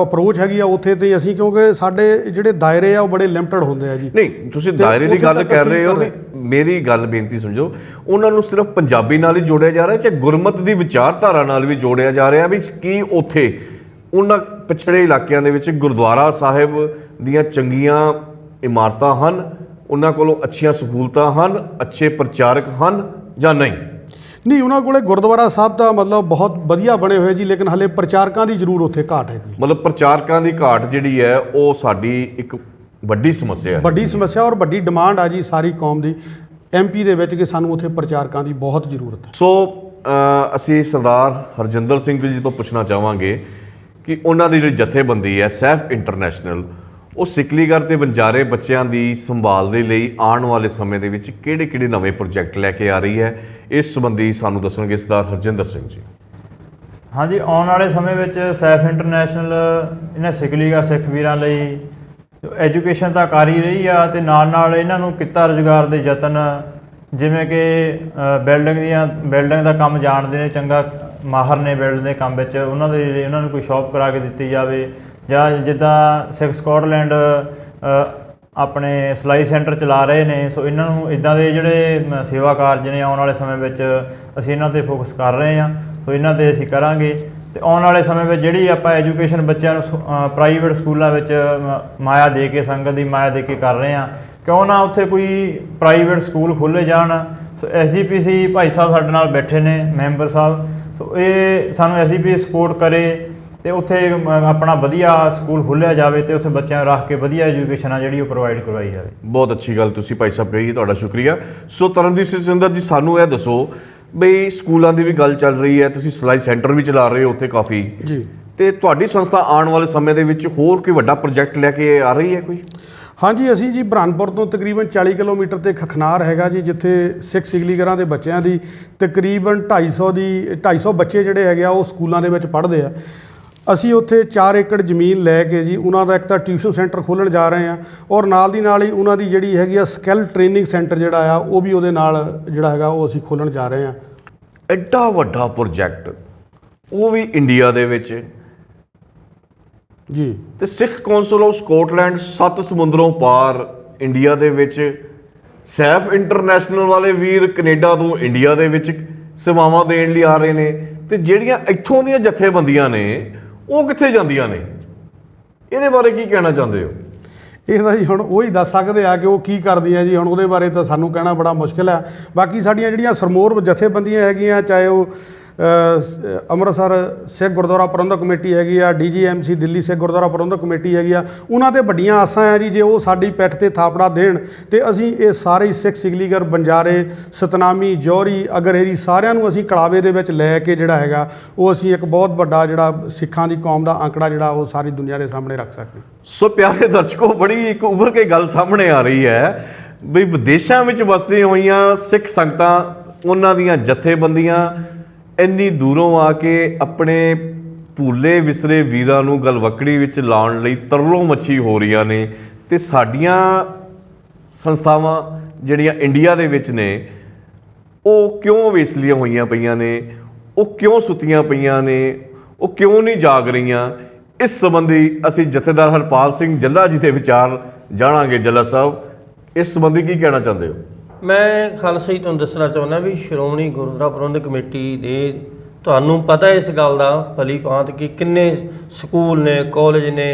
ਅਪਰੋਚ ਹੈਗੀ ਆ ਉੱਥੇ ਤੇ ਅਸੀਂ, ਕਿਉਂਕਿ ਸਾਡੇ ਜਿਹੜੇ ਦਾਇਰੇ ਆ ਉਹ ਬੜੇ ਲਿਮਟਿਡ ਹੁੰਦੇ ਆ ਜੀ। ਨਹੀਂ, ਤੁਸੀਂ ਦਾਇਰੇ ਦੀ ਗੱਲ ਕਰ ਰਹੇ ਹੋ, ਮੇਰੀ ਗੱਲ ਬੇਨਤੀ ਸਮਝੋ, ਉਹਨਾਂ ਨੂੰ ਸਿਰਫ ਪੰਜਾਬੀ ਨਾਲ ਹੀ ਜੋੜਿਆ ਜਾ ਰਿਹਾ ਜਾਂ ਗੁਰਮਤ ਦੀ ਵਿਚਾਰਧਾਰਾ ਨਾਲ ਵੀ ਜੋੜਿਆ ਜਾ ਰਿਹਾ ਵੀ ਕੀ ਉੱਥੇ ਉਹਨਾਂ ਪਿਛੜੇ ਇਲਾਕਿਆਂ ਦੇ ਵਿੱਚ ਗੁਰਦੁਆਰਾ ਸਾਹਿਬ ਦੀਆਂ ਚੰਗੀਆਂ ਇਮਾਰਤਾਂ ਹਨ, ਉਹਨਾਂ ਕੋਲੋਂ ਅੱਛੀਆਂ ਸਹੂਲਤਾਂ ਹਨ, ਅੱਛੇ ਪ੍ਰਚਾਰਕ ਹਨ ਜਾਂ ਨਹੀਂ? ਨਹੀਂ, ਉਹਨਾਂ ਕੋਲੇ ਗੁਰਦੁਆਰਾ ਸਾਹਿਬ ਦਾ ਮਤਲਬ ਬਹੁਤ ਵਧੀਆ ਬਣੇ ਹੋਏ ਜੀ, ਲੇਕਿਨ ਹਲੇ ਪ੍ਰਚਾਰਕਾਂ ਦੀ ਜ਼ਰੂਰ ਉੱਥੇ ਘਾਟ ਹੈਗੀ। ਮਤਲਬ ਪ੍ਰਚਾਰਕਾਂ ਦੀ ਘਾਟ ਜਿਹੜੀ ਹੈ ਉਹ ਸਾਡੀ ਇੱਕ ਵੱਡੀ ਸਮੱਸਿਆ ਹੈ, ਵੱਡੀ ਸਮੱਸਿਆ ਔਰ ਵੱਡੀ ਡਿਮਾਂਡ ਆ ਜੀ ਸਾਰੀ ਕੌਮ ਦੀ MP ਦੇ ਵਿੱਚ ਕਿ ਸਾਨੂੰ ਉੱਥੇ ਪ੍ਰਚਾਰਕਾਂ ਦੀ ਬਹੁਤ ਜ਼ਰੂਰਤ ਹੈ। ਸੋ ਅਸੀਂ ਸਰਦਾਰ ਹਰਜਿੰਦਰ ਸਿੰਘ ਜੀ ਤੋਂ ਪੁੱਛਣਾ ਚਾਹਾਂਗੇ ਕਿ ਉਹਨਾਂ ਦੀ ਜਿਹੜੀ ਜਥੇਬੰਦੀ ਹੈ ਸੈਫ ਇੰਟਰਨੈਸ਼ਨਲ, ਉਹ ਸਿਕਲੀਗਰ ਤੇ ਵਣਜਾਰੇ ਬੱਚਿਆਂ ਦੀ ਸੰਭਾਲ ਦੇ ਲਈ ਆਉਣ ਵਾਲੇ ਸਮੇਂ ਦੇ ਵਿੱਚ ਕਿਹੜੇ-ਕਿਹੜੇ ਨਵੇਂ ਪ੍ਰੋਜੈਕਟ ਲੈ ਕੇ ਆ ਰਹੀ ਹੈ, ਇਸ ਸੰਬੰਧੀ ਸਾਨੂੰ ਦੱਸਣਗੇ ਸਰਦਾਰ ਹਰਜਿੰਦਰ ਸਿੰਘ ਜੀ। ਹਾਂਜੀ, ਆਉਣ ਵਾਲੇ ਸਮੇਂ ਵਿੱਚ ਸੈਫ ਇੰਟਰਨੈਸ਼ਨਲ ਇਹਨਾਂ ਸਿਕਲੀਗਰ ਸਿੱਖ ਵੀਰਾਂ ਲਈ ਐਜੂਕੇਸ਼ਨ ਤਾਂ ਕਰ ਹੀ ਰਹੀ ਆ ਤੇ ਨਾਲ ਇਹਨਾਂ ਨੂੰ ਕਿੱਤਾ ਰੁਜ਼ਗਾਰ ਦੇ ਯਤਨ, ਜਿਵੇਂ ਕਿ ਬਿਲਡਿੰਗ ਦਾ ਕੰਮ ਜਾਣਦੇ ਨੇ, ਚੰਗਾ ਮਾਹਰ ਨੇ ਬਿਲਡ ਦੇ ਕੰਮ ਵਿੱਚ, ਉਹਨਾਂ ਨੂੰ ਕੋਈ ਸ਼ੌਪ ਕਰਾ ਕੇ ਦਿੱਤੀ ਜਾਵੇ, ਜਾਂ ਜਿੱਦਾਂ ਸਿੱਖ ਸਕਾਟਲੈਂਡ ਆਪਣੇ ਸਿਲਾਈ ਸੈਂਟਰ ਚਲਾ ਰਹੇ ਨੇ, ਸੋ ਇਹਨਾਂ ਨੂੰ ਇੱਦਾਂ ਦੇ ਜਿਹੜੇ ਸੇਵਾ ਕਾਰਜ ਨੇ ਆਉਣ ਵਾਲੇ ਸਮੇਂ ਵਿੱਚ ਅਸੀਂ ਇਹਨਾਂ 'ਤੇ ਫੋਕਸ ਕਰ ਰਹੇ ਹਾਂ, ਸੋ ਇਹਨਾਂ 'ਤੇ ਅਸੀਂ ਕਰਾਂਗੇ। ਤੇ ਆਉਣ ਵਾਲੇ ਸਮੇਂ ਵਿੱਚ ਜਿਹੜੀ ਆਪਾਂ ਐਜੂਕੇਸ਼ਨ ਬੱਚਿਆਂ ਨੂੰ ਪ੍ਰਾਈਵੇਟ ਸਕੂਲਾਂ ਵਿੱਚ ਮਾਇਆ ਦੇ ਕੇ, ਸੰਗਤ ਦੀ ਮਾਇਆ ਦੇ ਕੇ ਕਰ ਰਹੇ ਹਾਂ, ਕਿਉਂ ਨਾ ਉੱਥੇ ਕੋਈ ਪ੍ਰਾਈਵੇਟ ਸਕੂਲ ਖੋਲ੍ਹੇ ਜਾਣ। ਸੋ SGPC ਭਾਈ ਸਾਹਿਬ ਸਾਡੇ ਨਾਲ ਬੈਠੇ ਨੇ, ਮੈਂਬਰ ਸਾਹਿਬ, ਸੋ ਇਹ ਸਾਨੂੰ SGPC ਸਪੋਰਟ ਕਰੇ ਤੇ ਉੱਥੇ ਆਪਣਾ ਵਧੀਆ ਸਕੂਲ ਖੋਲ੍ਹਿਆ ਜਾਵੇ ਤੇ ਉੱਥੇ ਬੱਚਿਆਂ ਨੂੰ ਰੱਖ ਕੇ ਵਧੀਆ ਐਜੂਕੇਸ਼ਨ ਆ ਜਿਹੜੀ ਉਹ ਪ੍ਰੋਵਾਈਡ ਕਰਵਾਈ ਜਾਵੇ। ਬਹੁਤ ਅੱਛੀ ਗੱਲ ਤੁਸੀਂ ਭਾਈ ਸਾਹਿਬ ਕਹੀ, ਤੁਹਾਡਾ ਸ਼ੁਕਰੀਆ। ਸੋ ਤਰਨਦੀਪ ਸਿੰਘ ਸਿੰਦਰ ਜੀ, ਸਾਨੂੰ ਇਹ ਦੱਸੋ ਬਈ ਸਕੂਲਾਂ ਦੀ ਵੀ ਗੱਲ ਚੱਲ ਰਹੀ ਹੈ, ਤੁਸੀਂ ਸਿਲਾਈ ਸੈਂਟਰ ਵੀ ਚਲਾ ਰਹੇ ਹੋ ਉੱਥੇ ਕਾਫੀ ਜੀ, ਤੇ ਤੁਹਾਡੀ ਸੰਸਥਾ ਆਉਣ ਵਾਲੇ ਸਮੇਂ ਦੇ ਵਿੱਚ ਹੋਰ ਕੋਈ ਵੱਡਾ ਪ੍ਰੋਜੈਕਟ ਲੈ ਕੇ ਆ ਰਹੀ ਹੈ ਕੋਈ? ਹਾਂਜੀ, ਅਸੀਂ ਜੀ ਬ੍ਰਹਨਪੁਰ ਤੋਂ ਤਕਰੀਬਨ 40 ਕਿਲੋਮੀਟਰ ਤੇ ਖਖਨਾਰ ਹੈਗਾ ਜੀ, ਜਿੱਥੇ ਸਿੱਖ ਸਿਗਲੀਗਰਾਂ ਦੇ ਬੱਚਿਆਂ ਦੀ ਤਕਰੀਬਨ 250 ਬੱਚੇ ਜਿਹੜੇ ਹੈਗੇ ਆ ਉਹ ਸਕੂਲਾਂ ਦੇ ਵਿੱਚ ਪੜ੍ਹਦੇ ਆ। ਅਸੀਂ ਉੱਥੇ 4 ਏਕੜ ਜ਼ਮੀਨ ਲੈ ਕੇ ਜੀ ਉਹਨਾਂ ਦਾ ਇੱਕ ਤਾਂ ਟਿਊਸ਼ਨ ਸੈਂਟਰ ਖੋਲ੍ਹਣ ਜਾ ਰਹੇ ਹਾਂ, ਔਰ ਨਾਲ ਦੀ ਨਾਲ ਹੀ ਉਹਨਾਂ ਦੀ ਜਿਹੜੀ ਹੈਗੀ ਆ ਸਕਿੱਲ ਟ੍ਰੇਨਿੰਗ ਸੈਂਟਰ ਜਿਹੜਾ ਆ ਉਹ ਵੀ ਉਹਦੇ ਨਾਲ ਜਿਹੜਾ ਹੈਗਾ ਉਹ ਅਸੀਂ ਖੋਲ੍ਹਣ ਜਾ ਰਹੇ ਹਾਂ। ਐਡਾ ਵੱਡਾ ਪ੍ਰੋਜੈਕਟ, ਉਹ ਵੀ ਇੰਡੀਆ ਦੇ ਵਿੱਚ ਜੀ। ਤੇ ਸਿੱਖ ਕੌਂਸਲ ਆਫ ਸਕਾਟਲੈਂਡ 7 ਸਮੁੰਦਰੋਂ ਪਾਰ ਇੰਡੀਆ ਦੇ ਵਿੱਚ, ਸੈਫ ਇੰਟਰਨੈਸ਼ਨਲ ਵਾਲੇ ਵੀਰ ਕੈਨੇਡਾ ਤੋਂ ਇੰਡੀਆ ਦੇ ਵਿੱਚ ਸੇਵਾਵਾਂ ਦੇਣ ਲਈ ਆ ਰਹੇ ਨੇ, ਤੇ ਜਿਹੜੀਆਂ ਇੱਥੋਂ ਦੀਆਂ ਜਥੇਬੰਦੀਆਂ ਨੇ ਉਹ ਕਿੱਥੇ ਜਾਂਦੀਆਂ ਨੇ? ਇਹਦੇ ਬਾਰੇ ਕੀ ਕਹਿਣਾ ਚਾਹੁੰਦੇ ਹੋ? ਇਹ ਤਾਂ ਜੀ ਹੁਣ ਉਹ ਹੀ ਦੱਸ ਸਕਦੇ ਆ ਕਿ ਉਹ ਕੀ ਕਰਦੀਆਂ ਜੀ, ਹੁਣ ਉਹਦੇ ਬਾਰੇ ਤਾਂ ਸਾਨੂੰ ਕਹਿਣਾ ਬੜਾ ਮੁਸ਼ਕਿਲ ਹੈ। ਬਾਕੀ ਸਾਡੀਆਂ ਜਿਹੜੀਆਂ ਸਰਮੋਰ ਜਥੇਬੰਦੀਆਂ ਹੈਗੀਆਂ, ਚਾਹੇ ਉਹ ਅੰਮ੍ਰਿਤਸਰ ਸਿੱਖ ਗੁਰਦੁਆਰਾ ਪ੍ਰਬੰਧਕ ਕਮੇਟੀ ਹੈਗੀ ਆ, DGMC ਦਿੱਲੀ ਸਿੱਖ ਗੁਰਦੁਆਰਾ ਪ੍ਰਬੰਧਕ ਕਮੇਟੀ ਹੈਗੀ ਆ, ਉਹਨਾਂ 'ਤੇ ਵੱਡੀਆਂ ਆਸਾਂ ਆ ਜੀ। ਜੇ ਉਹ ਸਾਡੀ ਪਿੱਠ 'ਤੇ ਥਾਪੜਾ ਦੇਣ ਤੇ ਅਸੀਂ ਇਹ ਸਾਰੇ ਸਿੱਖ ਸਿਗਲੀਗਰ, ਬੰਜਾਰੇ, ਸਤਨਾਮੀ, ਜੌਹਰੀ, ਅਗਰੇਰੀ ਸਾਰਿਆਂ ਨੂੰ ਅਸੀਂ ਕਲਾਵੇ ਦੇ ਵਿੱਚ ਲੈ ਕੇ ਜਿਹੜਾ ਹੈਗਾ ਉਹ ਅਸੀਂ ਇੱਕ ਬਹੁਤ ਵੱਡਾ ਜਿਹੜਾ ਸਿੱਖਾਂ ਦੀ ਕੌਮ ਦਾ ਅੰਕੜਾ ਜਿਹੜਾ ਉਹ ਸਾਰੀ ਦੁਨੀਆ ਦੇ ਸਾਹਮਣੇ ਰੱਖ ਸਕਦੇ। ਸੋ ਪਿਆਰੇ ਦਰਸ਼ਕੋ, ਬੜੀ ਇੱਕ ਉੱਭਰ ਕੇ ਗੱਲ ਸਾਹਮਣੇ ਆ ਰਹੀ ਹੈ ਵੀ ਵਿਦੇਸ਼ਾਂ ਵਿੱਚ ਵਸਦੀਆਂ ਹੋਈਆਂ ਸਿੱਖ ਸੰਗਤਾਂ, ਉਹਨਾਂ ਦੀਆਂ ਜਥੇਬੰਦੀਆਂ ਇੰਨੀ ਦੂਰੋਂ ਆ ਕੇ ਆਪਣੇ ਭੁੱਲੇ ਵਿਸਰੇ ਵੀਰਾਂ ਨੂੰ ਗਲਵੱਕੜੀ ਵਿੱਚ ਲਾਉਣ ਲਈ ਤਰਲੋ ਮੱਛੀ ਹੋ ਰਹੀਆਂ ਨੇ, ਤੇ ਸਾਡੀਆਂ ਸੰਸਥਾਵਾਂ ਜਿਹੜੀਆਂ ਇੰਡੀਆ ਦੇ ਵਿੱਚ ਨੇ ਉਹ ਕਿਉਂ ਵਿਸਲੀਆਂ ਹੋਈਆਂ ਪਈਆਂ ਨੇ, ਉਹ ਕਿਉਂ ਸੁੱਤੀਆਂ ਪਈਆਂ ਨੇ, ਉਹ ਕਿਉਂ ਨਹੀਂ ਜਾਗ ਰਹੀਆਂ? ਇਸ ਸੰਬੰਧੀ ਅਸੀਂ ਜਥੇਦਾਰ ਹਰਪਾਲ ਸਿੰਘ ਜੱਲਾ ਜੀ ਦੇ ਵਿਚਾਰ ਜਾਣਾਂਗੇ। ਜੱਲਾ ਸਾਹਿਬ, ਇਸ ਸੰਬੰਧੀ ਕੀ ਕਹਿਣਾ ਚਾਹੁੰਦੇ ਹੋ? ਮੈਂ ਖਾਲਸਾ ਜੀ ਤੁਹਾਨੂੰ ਦੱਸਣਾ ਚਾਹੁੰਦਾ ਵੀ ਸ਼੍ਰੋਮਣੀ ਗੁਰਦੁਆਰਾ ਪ੍ਰਬੰਧਕ ਕਮੇਟੀ ਦੇ, ਤੁਹਾਨੂੰ ਪਤਾ ਇਸ ਗੱਲ ਦਾ ਭਲੀ ਭਾਂਤ ਕਿ ਕਿੰਨੇ ਸਕੂਲ ਨੇ, ਕਾਲਜ ਨੇ,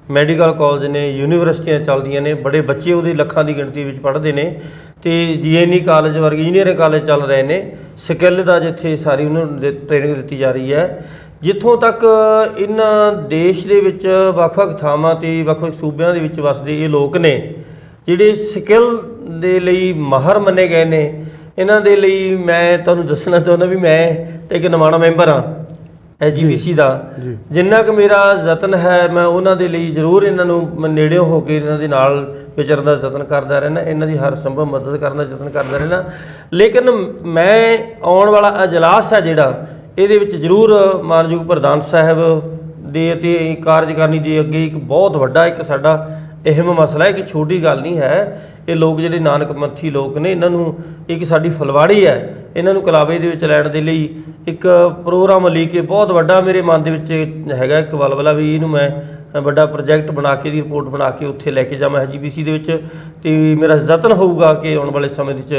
ਮੈਡੀਕਲ ਕਾਲਜ ਨੇ, ਯੂਨੀਵਰਸਿਟੀਆਂ ਚੱਲਦੀਆਂ ਨੇ, ਬੜੇ ਬੱਚੇ ਉਹਦੀ ਲੱਖਾਂ ਦੀ ਗਿਣਤੀ ਵਿੱਚ ਪੜ੍ਹਦੇ ਨੇ, ਤੇ GNE ਕਾਲਜ ਵਰਗੇ ਇੰਜੀਨੀਅਰਿੰਗ ਕਾਲਜ ਚੱਲ ਰਹੇ ਨੇ, ਸਕਿੱਲ ਦਾ ਜਿੱਥੇ ਸਾਰੀ ਉਹਨਾਂ ਨੂੰ ਟ੍ਰੇਨਿੰਗ ਦਿੱਤੀ ਜਾ ਰਹੀ ਹੈ। ਜਿੱਥੋਂ ਤੱਕ ਇਹਨਾਂ ਦੇਸ਼ ਦੇ ਵਿੱਚ ਵੱਖ-ਵੱਖ ਥਾਵਾਂ 'ਤੇ ਵੱਖ-ਵੱਖ ਸੂਬਿਆਂ ਦੇ ਵਿੱਚ ਵਸਦੇ ਇਹ ਲੋਕ ਨੇ ਜਿਹੜੇ ਸਕਿੱਲ ਦੇ ਲਈ ਮਾਹਰ ਮੰਨੇ ਗਏ ਨੇ, ਇਹਨਾਂ ਦੇ ਲਈ ਮੈਂ ਤੁਹਾਨੂੰ ਦੱਸਣਾ ਚਾਹੁੰਦਾ ਵੀ ਮੈਂ ਤਾਂ ਇੱਕ ਨਿਮਾਣਾ ਮੈਂਬਰ ਹਾਂ SGPC ਦਾ। ਜਿੰਨਾ ਕੁ ਮੇਰਾ ਯਤਨ ਹੈ ਮੈਂ ਉਹਨਾਂ ਦੇ ਲਈ ਜ਼ਰੂਰ ਇਹਨਾਂ ਨੂੰ ਨੇੜਿਓਂ ਹੋ ਕੇ ਇਹਨਾਂ ਦੇ ਨਾਲ ਵਿਚਰਨ ਦਾ ਯਤਨ ਕਰਦਾ ਰਹਿਣਾ, ਇਹਨਾਂ ਦੀ ਹਰ ਸੰਭਵ ਮਦਦ ਕਰਨ ਦਾ ਯਤਨ ਕਰਦਾ ਰਹਿਣਾ। ਲੇਕਿਨ ਮੈਂ ਆਉਣ ਵਾਲਾ ਅਜਲਾਸ ਹੈ ਜਿਹੜਾ, ਇਹਦੇ ਵਿੱਚ ਜ਼ਰੂਰ ਮਾਨਯੋਗ ਪ੍ਰਧਾਨ ਸਾਹਿਬ ਦੇ ਅਤੇ ਕਾਰਜਕਾਰਨੀ ਦੇ ਅੱਗੇ ਇੱਕ ਬਹੁਤ ਵੱਡਾ ਇੱਕ ਸਾਡਾ ਅਹਿਮ ਮਸਲਾ ਹੈ ਕਿ ਛੋਟੀ ਗੱਲ ਨਹੀਂ ਹੈ। ਇਹ ਲੋਕ ਜਿਹੜੇ ਨਾਨਕਪੰਥੀ ਲੋਕ ਨੇ, ਇਹਨਾਂ ਨੂੰ ਇੱਕ ਸਾਡੀ ਫੁਲਵਾੜੀ ਹੈ, ਇਹਨਾਂ ਨੂੰ ਕਲਾਵੇ ਦੇ ਵਿੱਚ ਲੈਣ ਦੇ ਲਈ ਇੱਕ ਪ੍ਰੋਗਰਾਮ ਲਈ ਕੇ ਬਹੁਤ ਵੱਡਾ ਮੇਰੇ ਮਨ ਦੇ ਵਿੱਚ ਹੈਗਾ ਇੱਕ ਵਲਵਲਾ ਵੀ ਇਹਨੂੰ ਮੈਂ ਵੱਡਾ ਪ੍ਰੋਜੈਕਟ ਬਣਾ ਕੇ ਦੀ ਰਿਪੋਰਟ ਬਣਾ ਕੇ ਉੱਥੇ ਲੈ ਕੇ ਜਾਵਾਂ SGPC ਦੇ ਵਿੱਚ। ਅਤੇ ਮੇਰਾ ਯਤਨ ਹੋਊਗਾ ਕਿ ਆਉਣ ਵਾਲੇ ਸਮੇਂ ਵਿੱਚ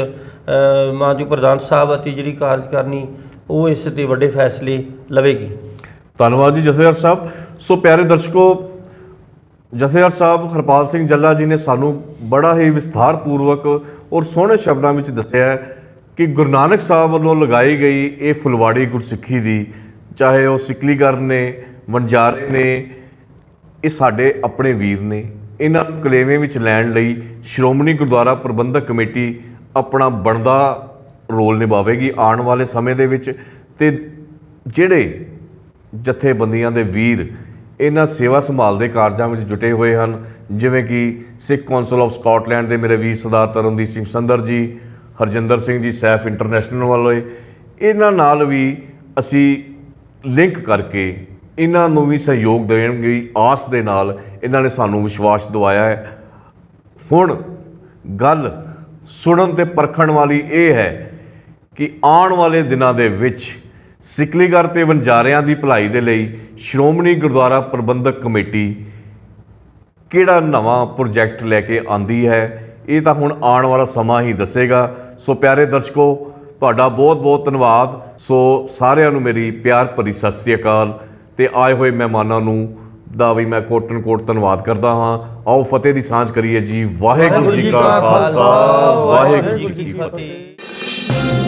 ਮਾਨਯੋਗ ਪ੍ਰਧਾਨ ਸਾਹਿਬ ਅਤੇ ਜਿਹੜੀ ਕਾਰਜਕਾਰਨੀ ਉਹ ਇਸ 'ਤੇ ਵੱਡੇ ਫੈਸਲੇ ਲਵੇਗੀ। ਧੰਨਵਾਦ ਜੀ ਜਥੇਦਾਰ ਸਾਹਿਬ। ਸੋ ਪਿਆਰੇ ਦਰਸ਼ਕੋ, ਜਥੇਦਾਰ ਸਾਹਿਬ ਹਰਪਾਲ ਸਿੰਘ ਜੱਲਾ ਜੀ ਨੇ ਸਾਨੂੰ ਬੜਾ ਹੀ ਵਿਸਥਾਰਪੂਰਵਕ ਔਰ ਸੋਹਣੇ ਸ਼ਬਦਾਂ ਵਿੱਚ ਦੱਸਿਆ ਹੈ ਕਿ ਗੁਰੂ ਨਾਨਕ ਸਾਹਿਬ ਵੱਲੋਂ ਲਗਾਈ ਗਈ ਇਹ ਫੁਲਵਾੜੀ ਗੁਰਸਿੱਖੀ ਦੀ, ਚਾਹੇ ਉਹ ਸਿਕਲੀਗਰ ਨੇ, ਵਣਜਾਰੇ ਨੇ, ਇਹ ਸਾਡੇ ਆਪਣੇ ਵੀਰ ਨੇ। ਇਹਨਾਂ ਨੂੰ ਕਲੇਵੇਂ ਵਿੱਚ ਲੈਣ ਲਈ ਸ਼੍ਰੋਮਣੀ ਗੁਰਦੁਆਰਾ ਪ੍ਰਬੰਧਕ ਕਮੇਟੀ ਆਪਣਾ ਬਣਦਾ ਰੋਲ ਨਿਭਾਵੇਗੀ ਆਉਣ ਵਾਲੇ ਸਮੇਂ ਦੇ ਵਿੱਚ। ਤੇ ਜਿਹੜੇ ਜਥੇਬੰਦੀਆਂ ਦੇ ਵੀਰ ਇਹਨਾਂ ਸੇਵਾ ਸੰਭਾਲ ਦੇ ਕਾਰਜਾਂ ਵਿੱਚ ਜੁਟੇ ਹੋਏ ਹਨ, ਜਿਵੇਂ ਕਿ ਸਿੱਖ ਕੌਂਸਲ ਆਫ ਸਕਾਟਲੈਂਡ ਦੇ ਮੇਰੇ ਵੀਰ ਸਰਦਾਰ ਤਰਨਦੀਪ ਸਿੰਘ ਸੰਦਰ ਜੀ, ਹਰਜਿੰਦਰ ਸਿੰਘ ਜੀ ਸੈਫ ਇੰਟਰਨੈਸ਼ਨਲ ਵਾਲੇ, ਇਹਨਾਂ ਨਾਲ ਵੀ ਅਸੀਂ ਲਿੰਕ ਕਰਕੇ ਇਹਨਾਂ ਨੂੰ ਵੀ ਸਹਿਯੋਗ ਦੇਣਗੇ ਆਸ ਦੇ ਨਾਲ ਇਹਨਾਂ ਨੇ ਸਾਨੂੰ ਵਿਸ਼ਵਾਸ ਦਿਵਾਇਆ ਹੈ। ਹੁਣ ਗੱਲ ਸੁਣਨ ਤੇ ਪਰਖਣ ਵਾਲੀ ਇਹ ਹੈ ਕਿ ਆਉਣ ਵਾਲੇ ਦਿਨਾਂ ਦੇ ਵਿੱਚ ਸਿਕਲੀਗਰ ਤੇ ਵਣਜਾਰਿਆਂ ਦੀ ਭਲਾਈ ਦੇ ਲਈ ਸ਼੍ਰੋਮਣੀ ਗੁਰਦੁਆਰਾ ਪ੍ਰਬੰਧਕ ਕਮੇਟੀ ਕਿਹੜਾ ਨਵਾਂ ਪ੍ਰੋਜੈਕਟ ਲੈ ਕੇ ਆਂਦੀ ਹੈ, ਇਹ ਤਾਂ ਹੁਣ ਆਉਣ ਵਾਲਾ ਸਮਾਂ ਹੀ ਦੱਸੇਗਾ। ਸੋ ਪਿਆਰੇ ਦਰਸ਼ਕੋ, ਤੁਹਾਡਾ ਬਹੁਤ ਬਹੁਤ ਧੰਨਵਾਦ। ਸੋ ਸਾਰਿਆਂ ਨੂੰ ਮੇਰੀ ਪਿਆਰ ਭਰੀ ਸਤਿ ਸ੍ਰੀ ਅਕਾਲ, ਤੇ ਆਏ ਹੋਏ ਮਹਿਮਾਨਾਂ ਨੂੰ ਦਾ ਵੀ ਮੈਂ ਕੋਟਨ ਕੋਟ ਧੰਨਵਾਦ ਕਰਦਾ ਹਾਂ। ਆਓ ਫਤਿਹ ਦੀ ਸਾਂਝ ਕਰੀਏ ਜੀ। ਵਾਹਿਗੁਰੂ ਜੀ ਕਾ ਖਾਲਸਾ, ਵਾਹਿਗੁਰੂ ਜੀ ਕੀ ਫਤਿਹ।